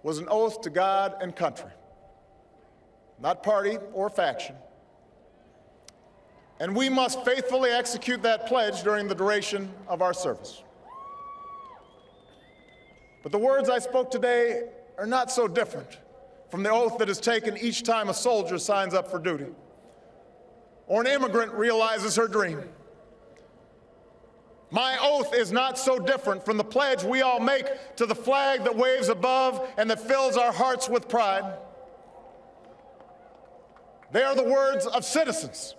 was an oath to God and country, not party or faction. And we must faithfully execute that pledge during the duration of our service. But the words I spoke today are not so different from the oath that is taken each time a soldier signs up for duty, or an immigrant realizes her dream. My oath is not so different from the pledge we all make to the flag that waves above and that fills our hearts with pride. They are the words of citizens,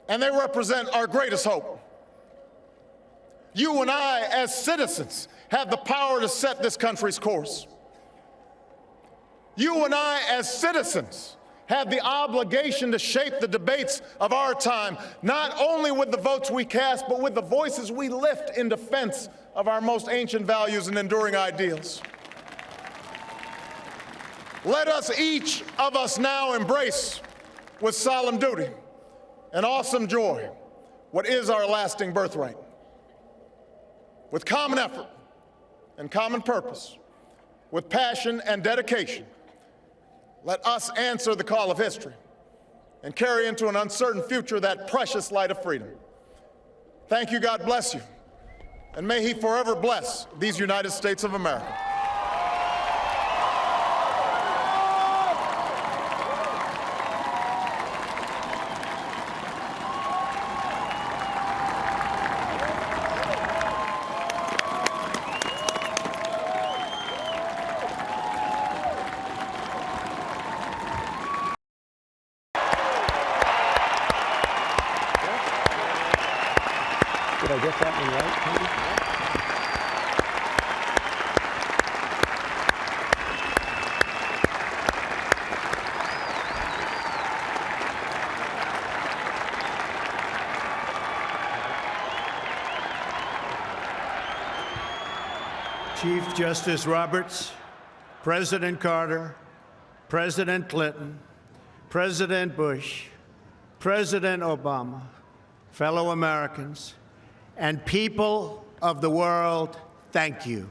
and they represent our greatest hope. You and I, as citizens, have the power to set this country's course. You and I, as citizens, have the obligation to shape the debates of our time, not only with the votes we cast, but with the voices we lift in defense of our most ancient values and enduring ideals. Let us, each of us, now embrace with solemn duty and awesome joy what is our lasting birthright. With common effort and common purpose, with passion and dedication, let us answer the call of history and carry into an uncertain future that precious light of freedom. Thank you, God bless you, and may He forever bless these United States of America.
Did I get that one right, Tony?
Chief Justice Roberts, President Carter, President Clinton, President Bush, President Obama, fellow Americans, and people of the world, thank you.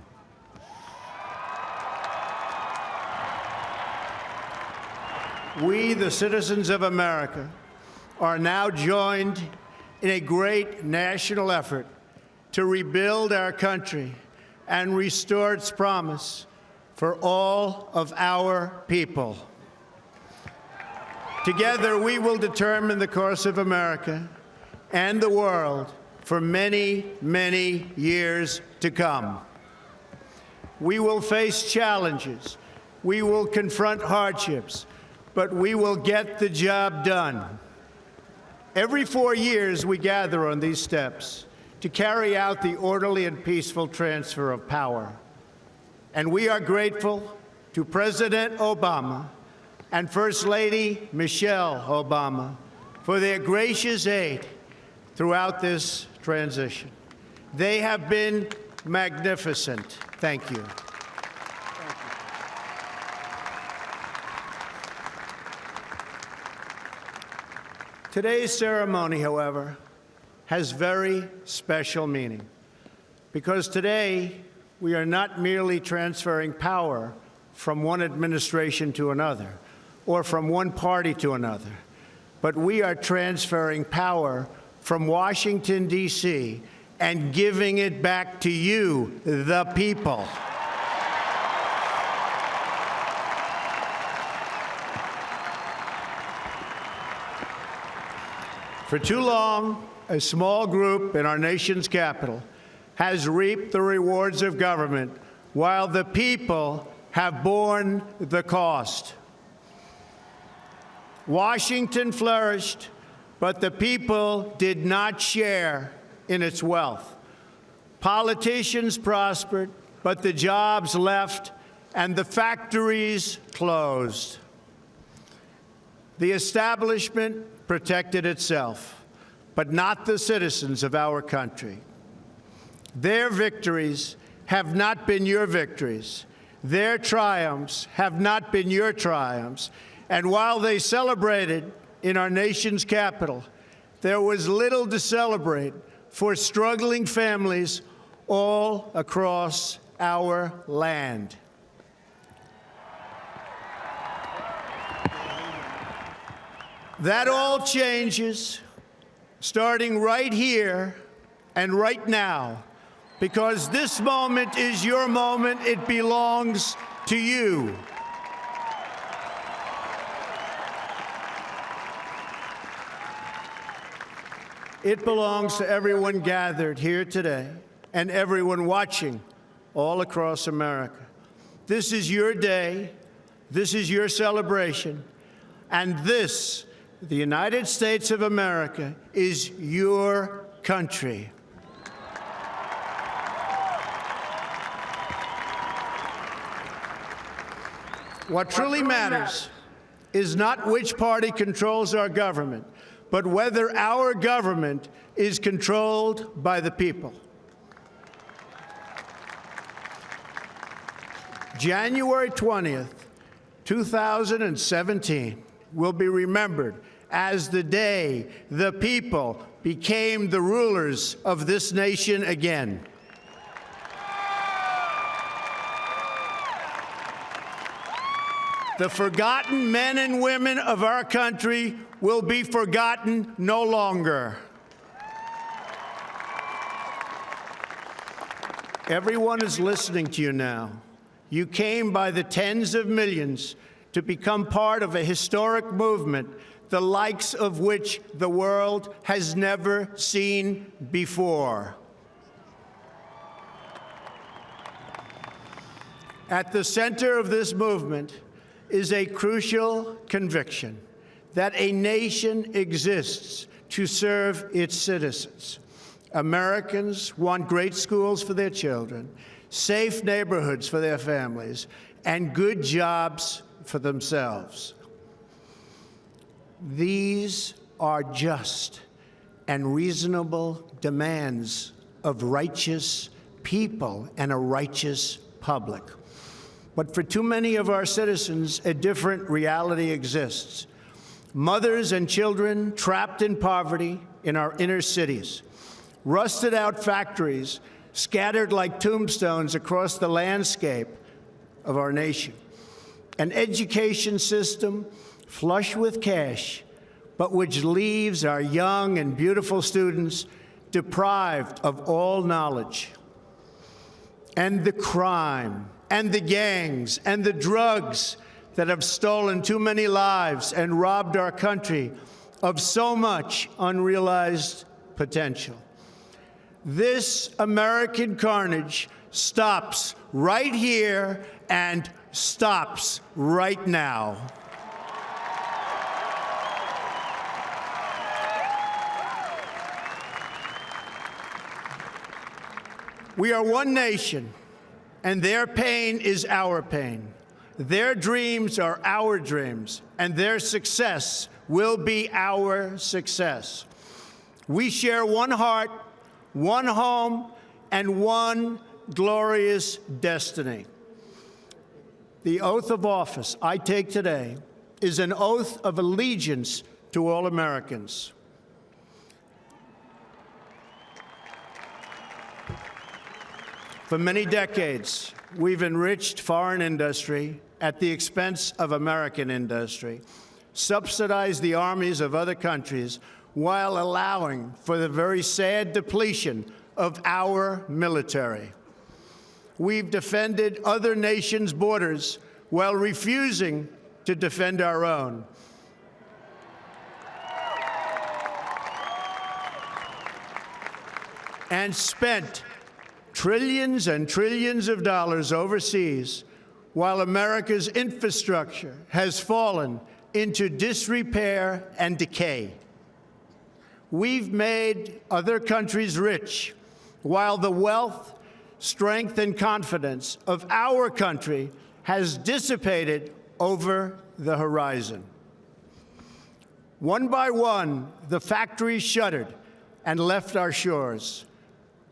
We, the citizens of America, are now joined in a great national effort to rebuild our country and restore its promise for all of our people. Together, we will determine the course of America and the world for many, many years to come. We will face challenges. We will confront hardships, but we will get the job done. Every 4 years, we gather on these steps to carry out the orderly and peaceful transfer of power. And we are grateful to President Obama and First Lady Michelle Obama for their gracious aid throughout this transition. They have been magnificent. Thank you. Today's ceremony, however, has very special meaning because today we are not merely transferring power from one administration to another or from one party to another, but we are transferring power from Washington, D.C., and giving it back to you, the people. For too long, a small group in our nation's capital has reaped the rewards of government while the people have borne the cost. Washington flourished, but the people did not share in its wealth. Politicians prospered, but the jobs left and the factories closed. The establishment protected itself, but not the citizens of our country. Their victories have not been your victories. Their triumphs have not been your triumphs. And while they celebrated in our nation's capital, there was little to celebrate for struggling families all across our land. That all changes starting right here and right now, because this moment is your moment. It belongs to you. It belongs to everyone gathered here today and everyone watching all across America. This is your day. This is your celebration. And this, the United States of America, is your country. What truly matters is not which party controls our government, but whether our government is controlled by the people. January 20th, 2017 will be remembered as the day the people became the rulers of this nation again. The forgotten men and women of our country will be forgotten no longer. Everyone is listening to you now. You came by the tens of millions to become part of a historic movement, the likes of which the world has never seen before. At the center of this movement is a crucial conviction that a nation exists to serve its citizens. Americans want great schools for their children, safe neighborhoods for their families, and good jobs for themselves. These are just and reasonable demands of righteous people and a righteous public. But for too many of our citizens, a different reality exists. Mothers and children trapped in poverty in our inner cities, rusted out factories scattered like tombstones across the landscape of our nation, an education system flush with cash, but which leaves our young and beautiful students deprived of all knowledge. And the crime, and the gangs, and the drugs that have stolen too many lives and robbed our country of so much unrealized potential. This American carnage stops right here and stops right now. We are one nation, and their pain is our pain. Their dreams are our dreams, and their success will be our success. We share one heart, one home, and one glorious destiny. The oath of office I take today is an oath of allegiance to all Americans. For many decades, we've enriched foreign industry at the expense of American industry, subsidized the armies of other countries while allowing for the very sad depletion of our military. We've defended other nations' borders while refusing to defend our own. And spent trillions and trillions of dollars overseas while America's infrastructure has fallen into disrepair and decay. We've made other countries rich while the wealth, strength, and confidence of our country has dissipated over the horizon. One by one, the factories shuttered and left our shores,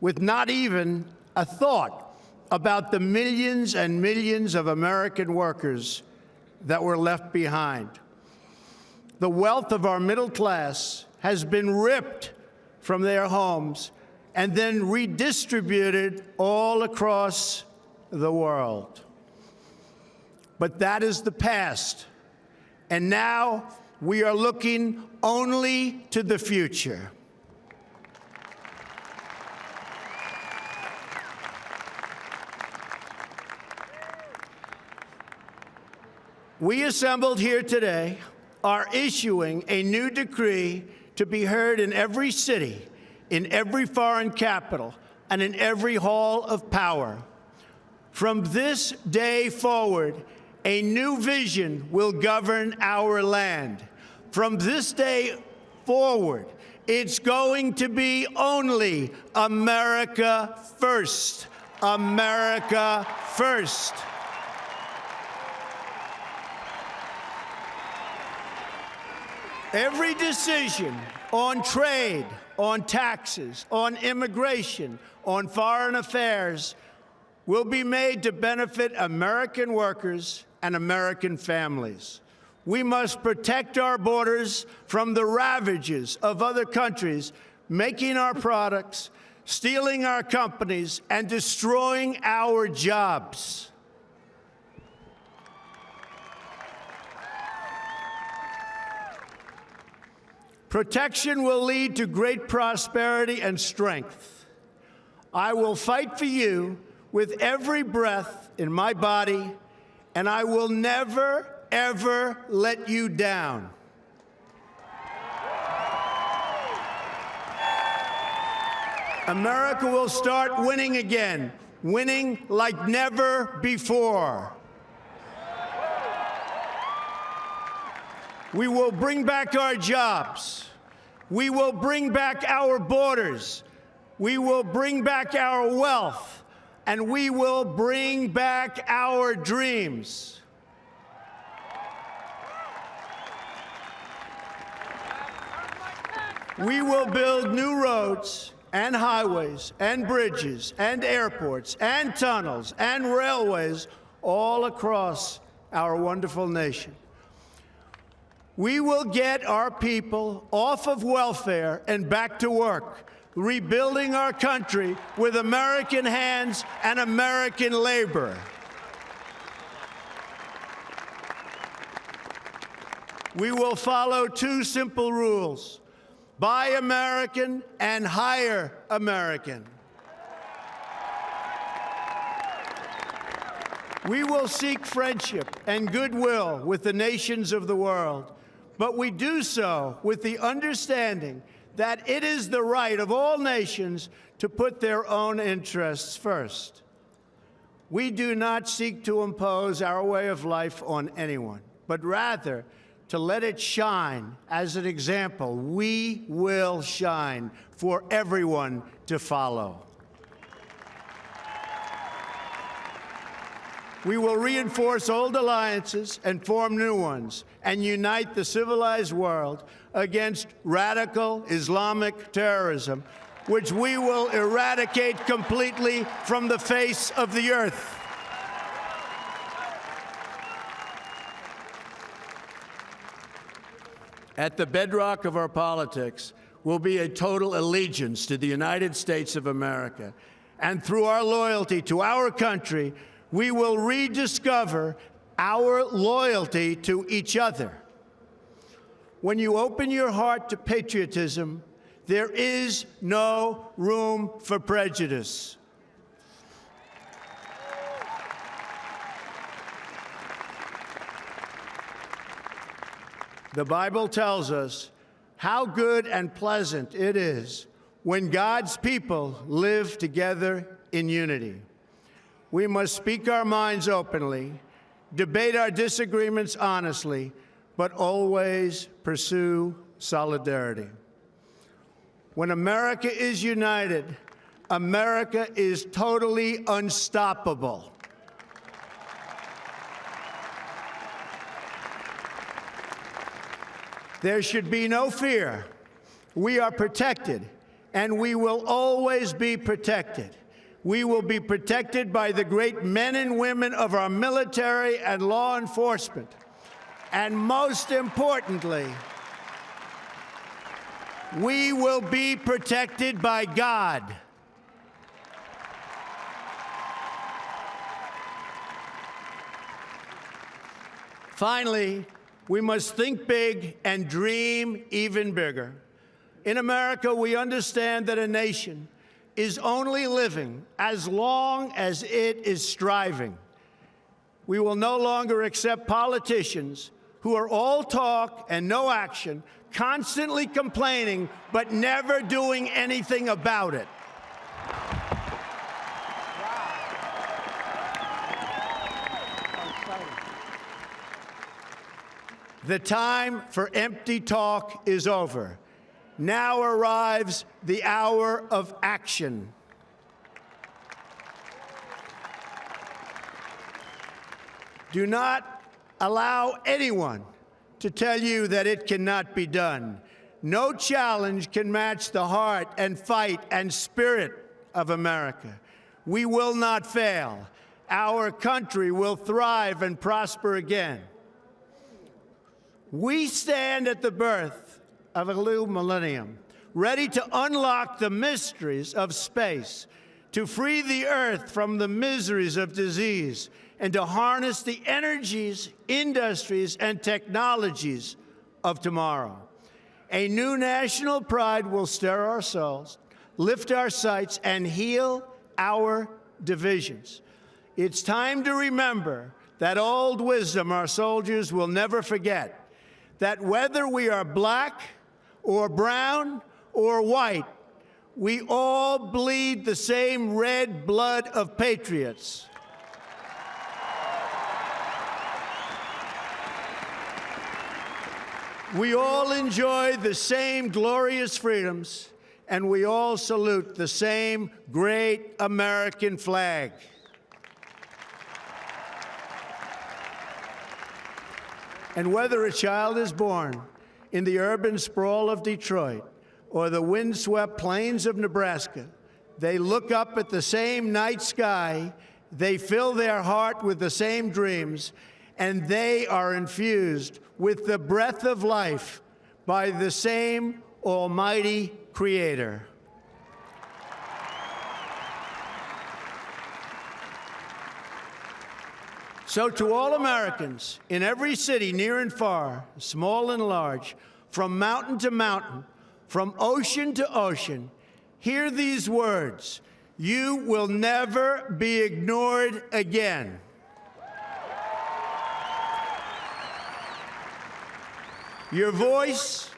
with not even a thought about the millions and millions of American workers that were left behind. The wealth of our middle class has been ripped from their homes and then redistributed all across the world. But that is the past, and now we are looking only to the future. We assembled here today are issuing a new decree to be heard in every city, in every foreign capital, and in every hall of power. From this day forward, a new vision will govern our land. From this day forward, it's going to be only America first. America first. Every decision on trade, on taxes, on immigration, on foreign affairs will be made to benefit American workers and American families. We must protect our borders from the ravages of other countries making our products, stealing our companies, and destroying our jobs. Protection will lead to great prosperity and strength. I will fight for you with every breath in my body, and I will never, ever let you down. America will start winning again, winning like never before. We will bring back our jobs. We will bring back our borders. We will bring back our wealth. And we will bring back our dreams. We will build new roads and highways and bridges and airports and tunnels and railways all across our wonderful nation. We will get our people off of welfare and back to work, rebuilding our country with American hands and American labor. We will follow two simple rules: buy American and hire American. We will seek friendship and goodwill with the nations of the world, but we do so with the understanding that it is the right of all nations to put their own interests first. We do not seek to impose our way of life on anyone, but rather to let it shine as an example. We will shine for everyone to follow. We will reinforce old alliances and form new ones and unite the civilized world against radical Islamic terrorism, which we will eradicate completely from the face of the earth. At the bedrock of our politics will be a total allegiance to the United States of America. And through our loyalty to our country, we will rediscover our loyalty to each other. When you open your heart to patriotism, there is no room for prejudice. The Bible tells us how good and pleasant it is when God's people live together in unity. We must speak our minds openly, debate our disagreements honestly, but always pursue solidarity. When America is united, America is totally unstoppable. There should be no fear. We are protected, and we will always be protected. We will be protected by the great men and women of our military and law enforcement. And most importantly, we will be protected by God. Finally, we must think big and dream even bigger. In America, we understand that a nation is only living as long as it is striving. We will no longer accept politicians who are all talk and no action, constantly complaining but never doing anything about it. The time for empty talk is over. Now arrives the hour of action. Do not allow anyone to tell you that it cannot be done. No challenge can match the heart and fight and spirit of America. We will not fail. Our country will thrive and prosper again. We stand at the birth of a new millennium, ready to unlock the mysteries of space, to free the earth from the miseries of disease, and to harness the energies, industries, and technologies of tomorrow. A new national pride will stir our souls, lift our sights, and heal our divisions. It's time to remember that old wisdom our soldiers will never forget, that whether we are black or brown or white, we all bleed the same red blood of patriots. We all enjoy the same glorious freedoms, and we all salute the same great American flag. And whether a child is born in the urban sprawl of Detroit, or the windswept plains of Nebraska. They look up at the same night sky, they fill their heart with the same dreams, and they are infused with the breath of life by the same Almighty Creator. So to all Americans in every city, near and far, small and large, from mountain to mountain, from ocean to ocean, hear these words: you will never be ignored again. Your voice,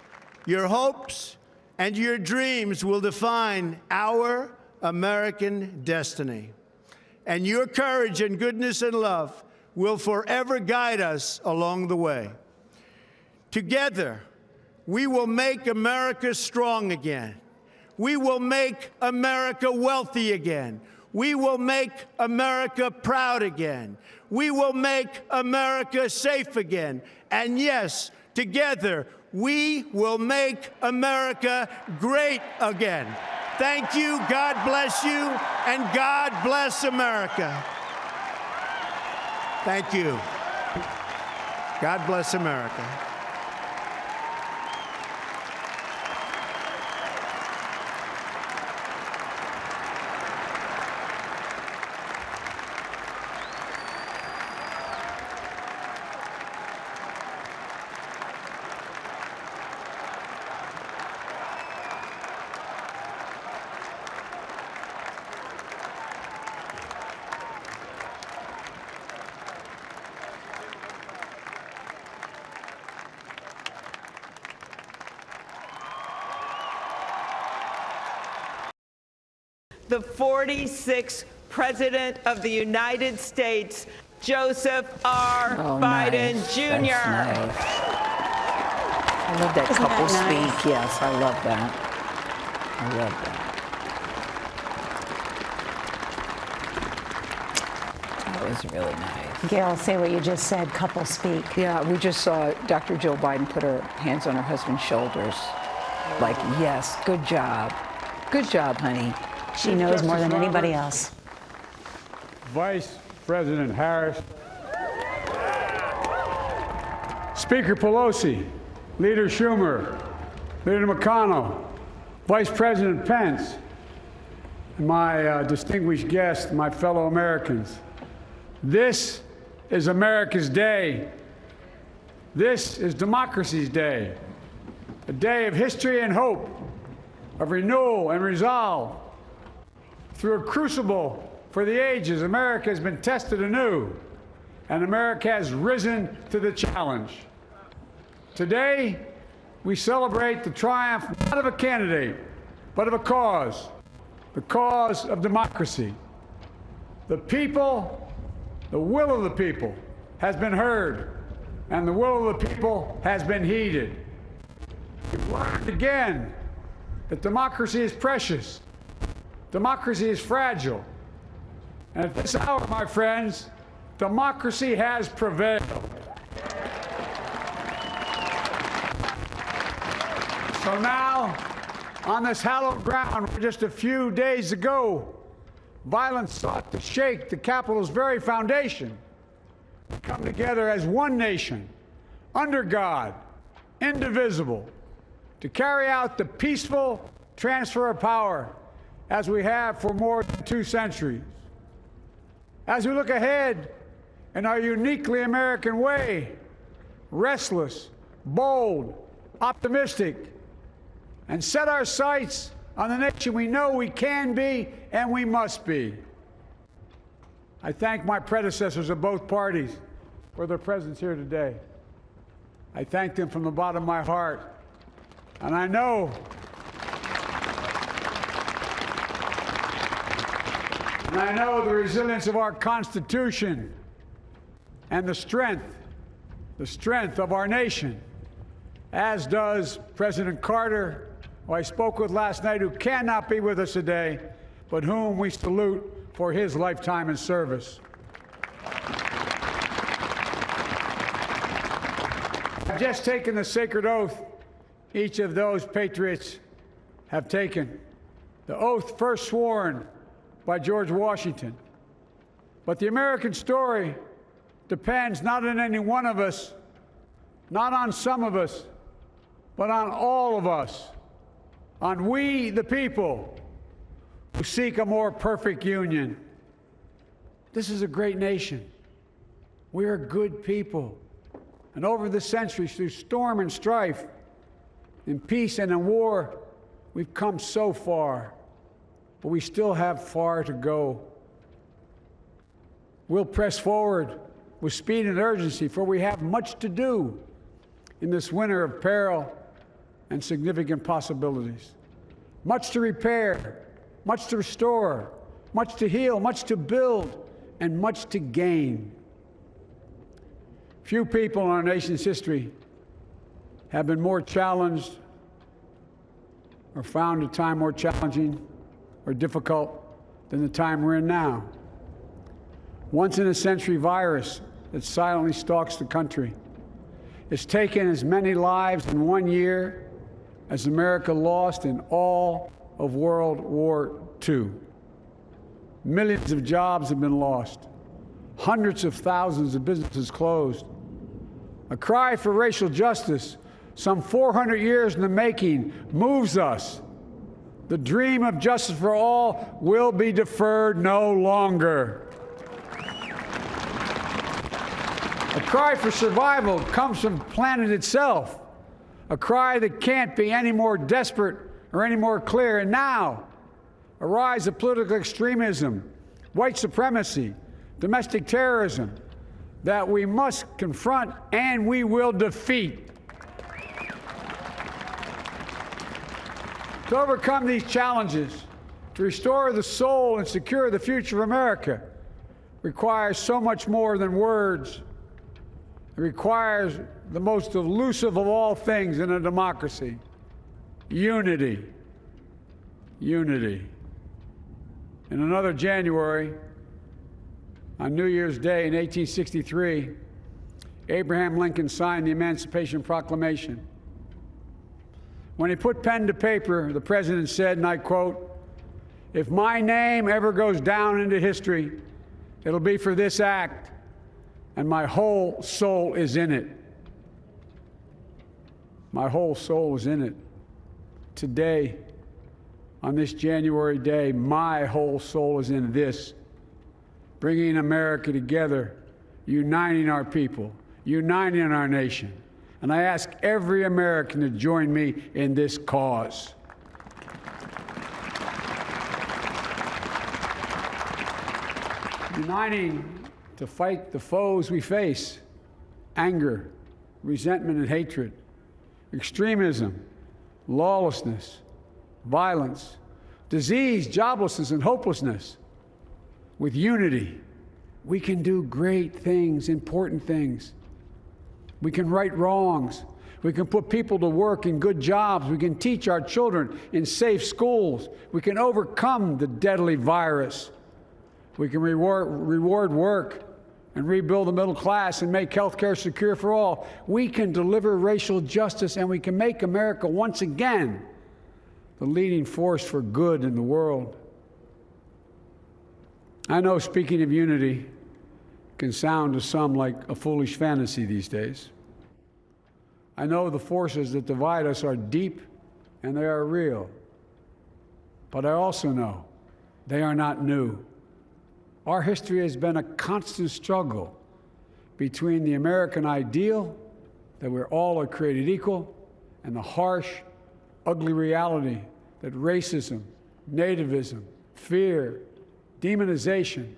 your hopes, and your dreams will define our American destiny. And your courage and goodness and love will forever guide us along the way. Together, we will make America strong again. We will make America wealthy again. We will make America proud again. We will make America safe again. And yes, together, we will make America great again. Thank you, God bless you, and God bless America. Thank you. God bless America.
The 46th President of the United States, Joseph R. Biden Jr.
That's nice. I love that couple speak. Yes, I love that. I love that. That was really nice.
Gail, say what you just said, couple speak.
Yeah, we just saw Dr. Jill Biden put her hands on her husband's shoulders. Like, yes, good job. Good job, honey.
She knows more than anybody else.
Vice President Harris, Speaker Pelosi, Leader Schumer, Leader McConnell, Vice President Pence, and my distinguished guests, my fellow Americans. This is America's day. This is democracy's day, a day of history and hope, of renewal and resolve. Through a crucible for the ages, America has been tested anew, and America has risen to the challenge. Today, we celebrate the triumph not of a candidate, but of a cause, the cause of democracy. The people, the will of the people has been heard, and the will of the people has been heeded. We've learned again that democracy is precious. Democracy is fragile. And at this hour, my friends, democracy has prevailed. So now, on this hallowed ground, where just a few days ago, violence sought to shake the Capitol's very foundation, we come together as one nation, under God, indivisible, to carry out the peaceful transfer of power as we have for more than 2 centuries. As we look ahead in our uniquely American way, restless, bold, optimistic, and set our sights on the nation we know we can be and we must be. I thank my predecessors of both parties for their presence here today. I thank them from the bottom of my heart. And I know the resilience of our Constitution and the strength of our nation, as does President Carter, who I spoke with last night, who cannot be with us today, but whom we salute for his lifetime in service. I've just taken the sacred oath each of those patriots have taken, the oath first sworn by George Washington. But the American story depends not on any one of us, not on some of us, but on all of us, on we the people who seek a more perfect union. This is a great nation. We are good people. And over the centuries, through storm and strife, in peace and in war, we've come so far, but we still have far to go. We'll press forward with speed and urgency, for we have much to do in this winter of peril and significant possibilities. Much to repair, much to restore, much to heal, much to build, and much to gain. Few people in our nation's history have been more challenged or found a time more challenging or difficult than the time we're in now. Once-in-a-century virus that silently stalks the country has taken as many lives in 1 year as America lost in all of World War II. Millions of jobs have been lost. Hundreds of thousands of businesses closed. A cry for racial justice, some 400 years in the making, moves us. The dream of justice for all will be deferred no longer. A cry for survival comes from the planet itself, a cry that can't be any more desperate or any more clear. And now, a rise of political extremism, white supremacy, domestic terrorism, that we must confront and we will defeat. To overcome these challenges, to restore the soul and secure the future of America, requires so much more than words. It requires the most elusive of all things in a democracy: unity. Unity. In another January, on New Year's Day in 1863, Abraham Lincoln signed the Emancipation Proclamation. When he put pen to paper, the president said, and I quote, "If my name ever goes down into history, it'll be for this act, and my whole soul is in it." My whole soul is in it. Today, on this January day, my whole soul is in this, bringing America together, uniting our people, uniting our nation. And I ask every American to join me in this cause. Uniting to fight the foes we face: anger, resentment and hatred, extremism, lawlessness, violence, disease, joblessness, and hopelessness. With unity, we can do great things, important things. We can right wrongs. We can put people to work in good jobs. We can teach our children in safe schools. We can overcome the deadly virus. We can reward work and rebuild the middle class and make health care secure for all. We can deliver racial justice, and we can make America once again the leading force for good in the world. I know speaking of unity can sound to some like a foolish fantasy these days. I know the forces that divide us are deep and they are real. But I also know they are not new. Our history has been a constant struggle between the American ideal that we're all created equal and the harsh, ugly reality that racism, nativism, fear, demonization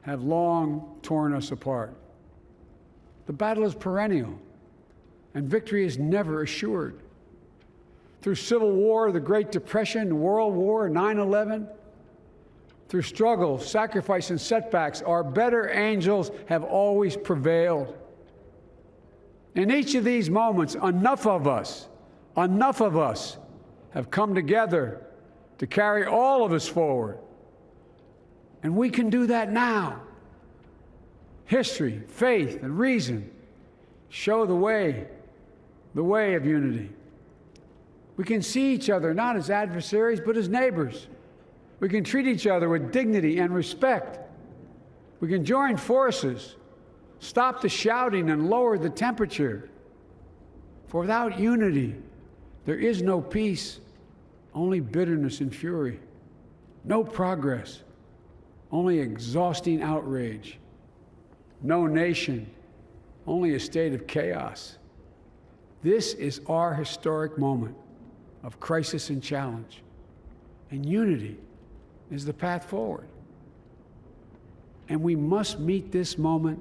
have long torn us apart. The battle is perennial, and victory is never assured. Through Civil War, the Great Depression, World War, 9/11, through struggle, sacrifice, and setbacks, our better angels have always prevailed. In each of these moments, enough of us have come together to carry all of us forward. And we can do that now. History, faith, and reason show the way of unity. We can see each other not as adversaries, but as neighbors. We can treat each other with dignity and respect. We can join forces, stop the shouting, and lower the temperature. For without unity, there is no peace, only bitterness and fury. No progress, only exhausting outrage. No nation, only a state of chaos. This is our historic moment of crisis and challenge, and unity is the path forward. And we must meet this moment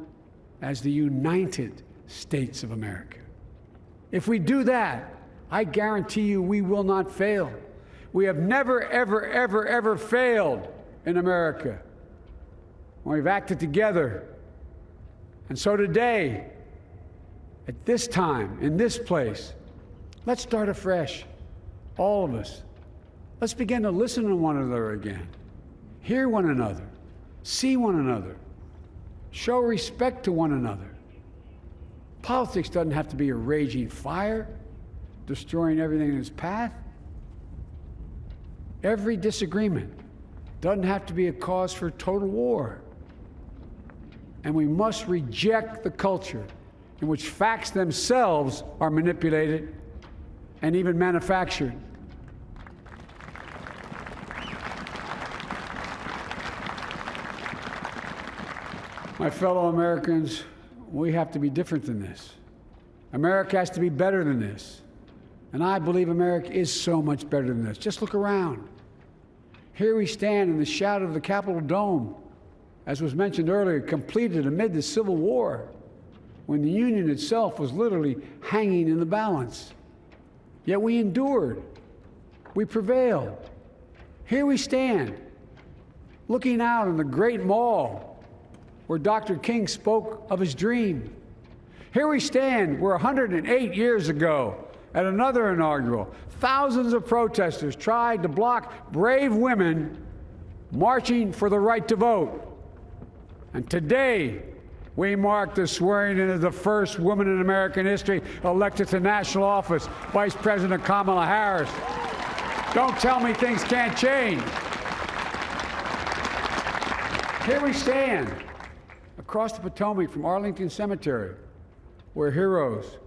as the United States of America. If we do that, I guarantee you we will not fail. We have never, ever, ever, ever failed in America when we've acted together. And so today, at this time, in this place, let's start afresh, all of us. Let's begin to listen to one another again, hear one another, see one another, show respect to one another. Politics doesn't have to be a raging fire, destroying everything in its path. Every disagreement doesn't have to be a cause for total war. And we must reject the culture in which facts themselves are manipulated and even manufactured. My fellow Americans, we have to be different than this. America has to be better than this. And I believe America is so much better than this. Just look around. Here we stand in the shadow of the Capitol Dome, as was mentioned earlier, completed amid the Civil War, when the Union itself was literally hanging in the balance. Yet we endured. We prevailed. Here we stand, looking out on the great mall where Dr. King spoke of his dream. Here we stand where 108 years ago, at another inaugural, thousands of protesters tried to block brave women marching for the right to vote. And today, we mark the swearing in of the first woman in American history elected to national office, Vice President Kamala Harris. Don't tell me things can't change. Here we stand across the Potomac from Arlington Cemetery, where heroes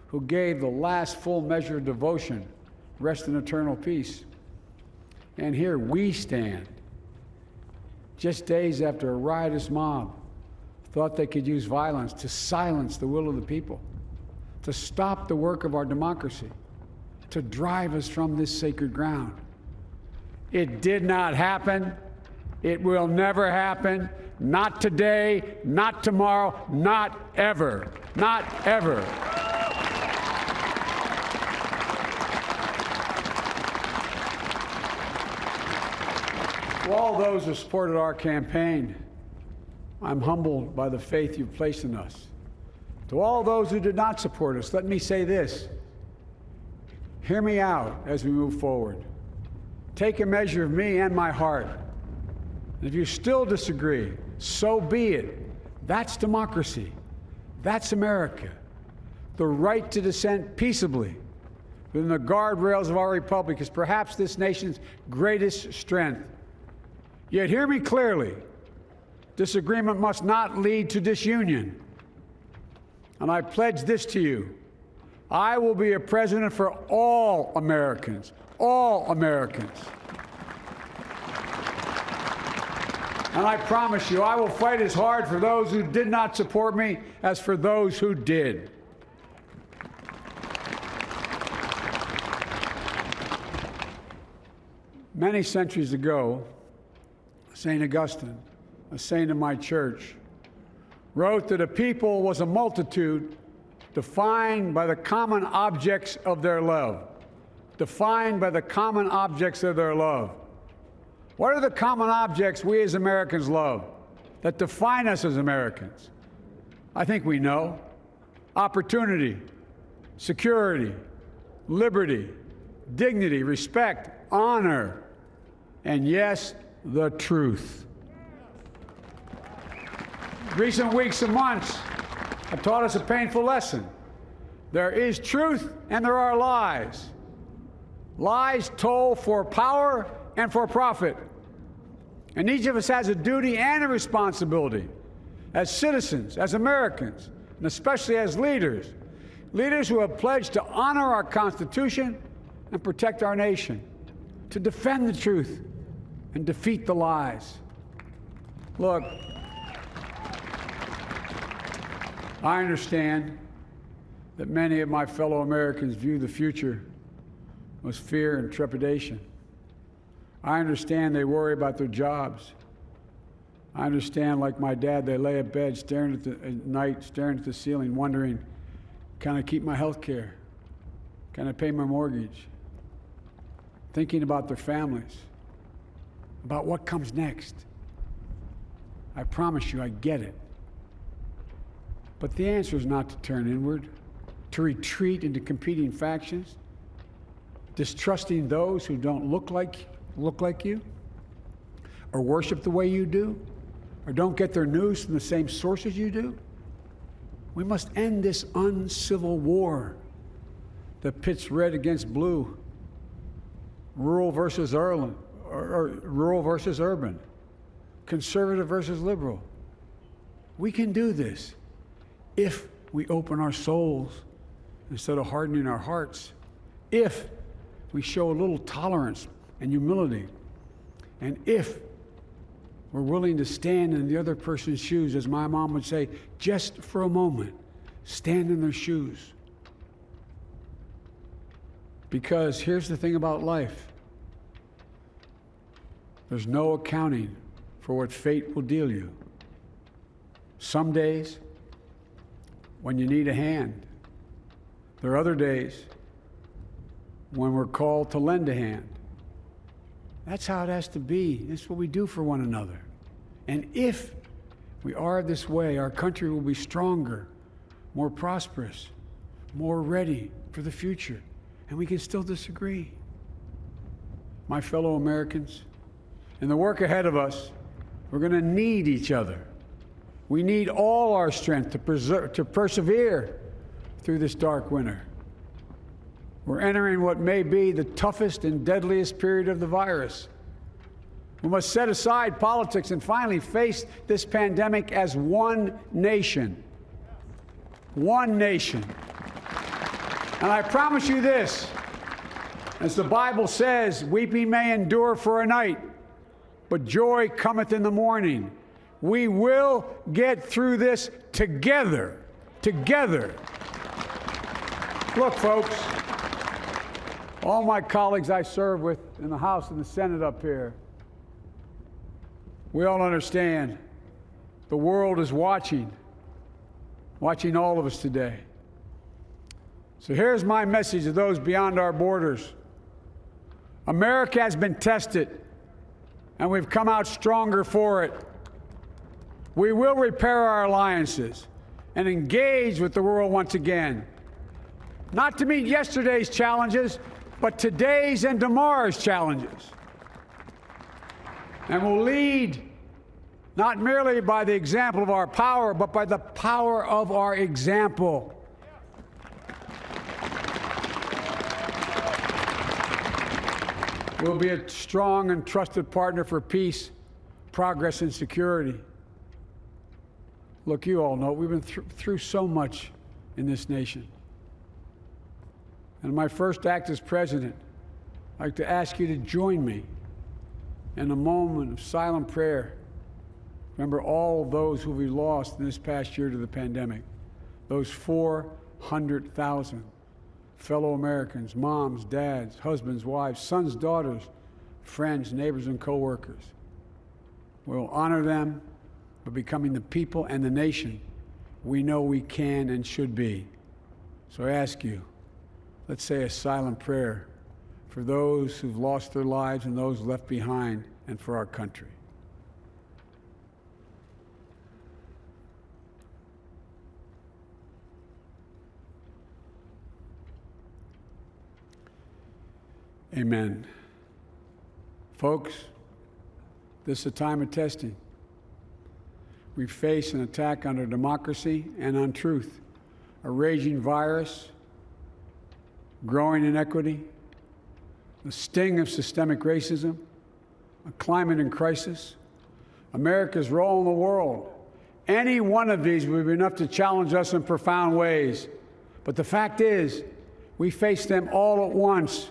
who gave the last full measure of devotion rest in eternal peace. And here we stand, just days after a riotous mob thought they could use violence to silence the will of the people, to stop the work of our democracy, to drive us from this sacred ground. It did not happen. It will never happen. Not today, not tomorrow, not ever. Not ever. To all those who supported our campaign, I'm humbled by the faith you've placed in us. To all those who did not support us, let me say this. Hear me out as we move forward. Take a measure of me and my heart. And if you still disagree, so be it. That's democracy. That's America. The right to dissent peaceably within the guardrails of our republic is perhaps this nation's greatest strength. Yet hear me clearly. Disagreement must not lead to disunion. And I pledge this to you. I will be a president for all Americans. All Americans. And I promise you, I will fight as hard for those who did not support me as for those who did. Many centuries ago, St. Augustine, a saint of my church, wrote that a people was a multitude defined by the common objects of their love. Defined by the common objects of their love. What are the common objects we as Americans love that define us as Americans? I think we know. Opportunity, security, liberty, dignity, respect, honor, and yes, the truth. Recent weeks and months have taught us a painful lesson. There is truth and there are lies. Lies told for power and for profit. And each of us has a duty and a responsibility as citizens, as Americans, and especially as leaders who have pledged to honor our Constitution and protect our nation, to defend the truth and defeat the lies. Look, I understand that many of my fellow Americans view the future with fear and trepidation. I understand they worry about their jobs. I understand, like my dad, they lay at bed at night, staring at the ceiling, wondering, can I keep my health care? Can I pay my mortgage? Thinking about their families, about what comes next. I promise you, I get it. But the answer is not to turn inward, to retreat into competing factions, distrusting those who don't look like you, or worship the way you do, or don't get their news from the same sources you do. We must end this uncivil war that pits red against blue, rural versus urban, conservative versus liberal. We can do this if we open our souls instead of hardening our hearts, if we show a little tolerance and humility, and if we're willing to stand in the other person's shoes, as my mom would say, just for a moment, stand in their shoes. Because here's the thing about life. There's no accounting for what fate will deal you. Some days, when you need a hand. There are other days when we're called to lend a hand. That's how it has to be. That's what we do for one another. And if we are this way, our country will be stronger, more prosperous, more ready for the future. And we can still disagree. My fellow Americans, in the work ahead of us, we're going to need each other. We need all our strength to persevere through this dark winter. We're entering what may be the toughest and deadliest period of the virus. We must set aside politics and finally face this pandemic as one nation. One nation. And I promise you this, as the Bible says, weeping may endure for a night, but joy cometh in the morning. We will get through this together. Together. Look, folks, all my colleagues I serve with in the House and the Senate up here, we all understand the world is watching all of us today. So here's my message to those beyond our borders. America has been tested, and we've come out stronger for it. We will repair our alliances and engage with the world once again, not to meet yesterday's challenges, but today's and tomorrow's challenges. And we'll lead not merely by the example of our power, but by the power of our example. We'll be a strong and trusted partner for peace, progress, and security. Look, you all know we've been through so much in this nation. And my first act as president, I'd like to ask you to join me in a moment of silent prayer. Remember all those who we lost in this past year to the pandemic. Those 400,000 fellow Americans, moms, dads, husbands, wives, sons, daughters, friends, neighbors, and co-workers. We'll honor them by becoming the people and the nation we know we can and should be. So I ask you, let's say a silent prayer for those who've lost their lives and those left behind, and for our country. Amen. Folks, this is a time of testing. We face an attack on our democracy and on truth, a raging virus, growing inequity, the sting of systemic racism, a climate in crisis, America's role in the world. Any one of these would be enough to challenge us in profound ways. But the fact is, we face them all at once,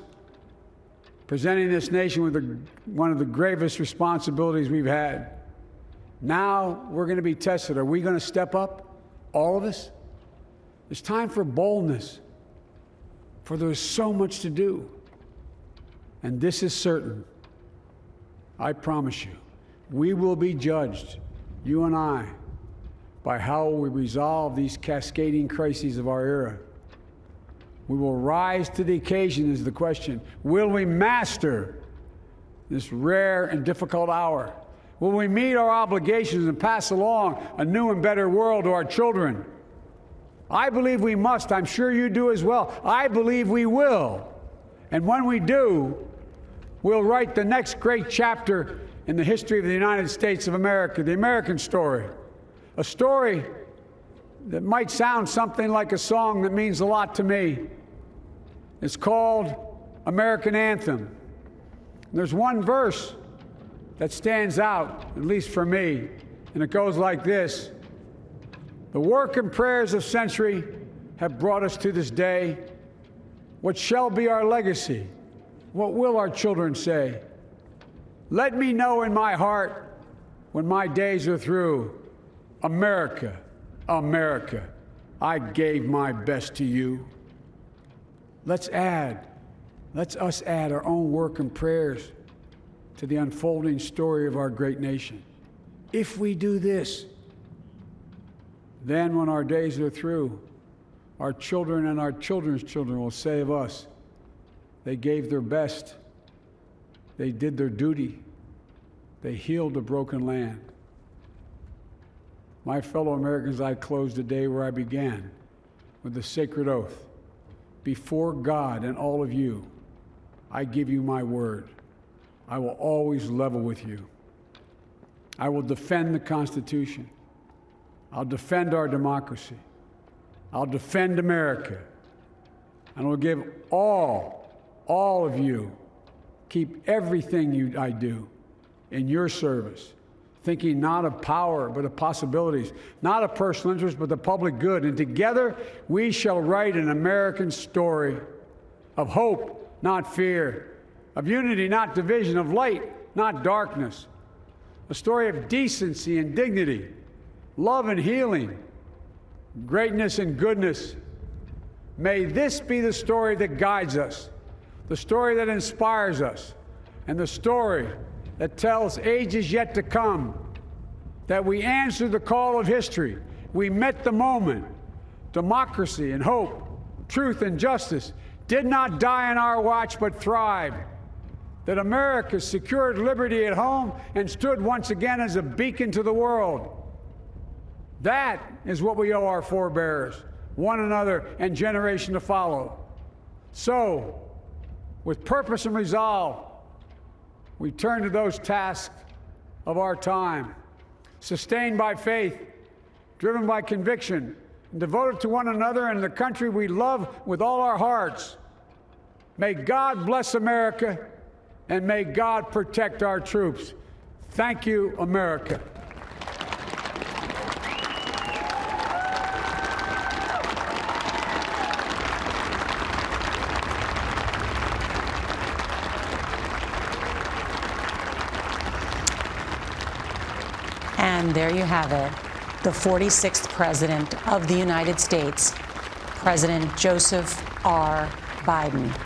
presenting this nation with one of the gravest responsibilities we've had. Now we're going to be tested. Are we going to step up, all of us? It's time for boldness, for there's so much to do. And this is certain. I promise you, we will be judged, you and I, by how we resolve these cascading crises of our era. We will rise to the occasion is the question. Will we master this rare and difficult hour? Will we meet our obligations and pass along a new and better world to our children? I believe we must. I'm sure you do as well. I believe we will. And when we do, we'll write the next great chapter in the history of the United States of America, the American story. A story that might sound something like a song that means a lot to me. It's called American Anthem. There's one verse that stands out, at least for me, and it goes like this. The work and prayers of century have brought us to this day. What shall be our legacy? What will our children say? Let me know in my heart when my days are through. America, America, I gave my best to you. Let's us add our own work and prayers to the unfolding story of our great nation. If we do this, then when our days are through, our children and our children's children will say of us, they gave their best, they did their duty, they healed a broken land. My fellow Americans, I close the day where I began, with the sacred oath. Before God and all of you, I give you my word. I will always level with you. I will defend the Constitution. I'll defend our democracy. I'll defend America. And I'll give all of you, keep everything I do in your service, thinking not of power, but of possibilities, not of personal interest, but the public good. And together, we shall write an American story of hope, not fear, of unity, not division, of light, not darkness, a story of decency and dignity, love and healing, greatness and goodness. May this be the story that guides us, the story that inspires us, and the story that tells ages yet to come that we answered the call of history. We met the moment. Democracy and hope, truth and justice did not die on our watch but thrived. That America secured liberty at home and stood once again as a beacon to the world. That is what we owe our forebears, one another, and generation to follow. So, with purpose and resolve, we turn to those tasks of our time, sustained by faith, driven by conviction, and devoted to one another and the country we love with all our hearts. May God bless America, and may God protect our troops. Thank you, America.
And there you have it, the 46th President of the United States, President Joseph R. Biden.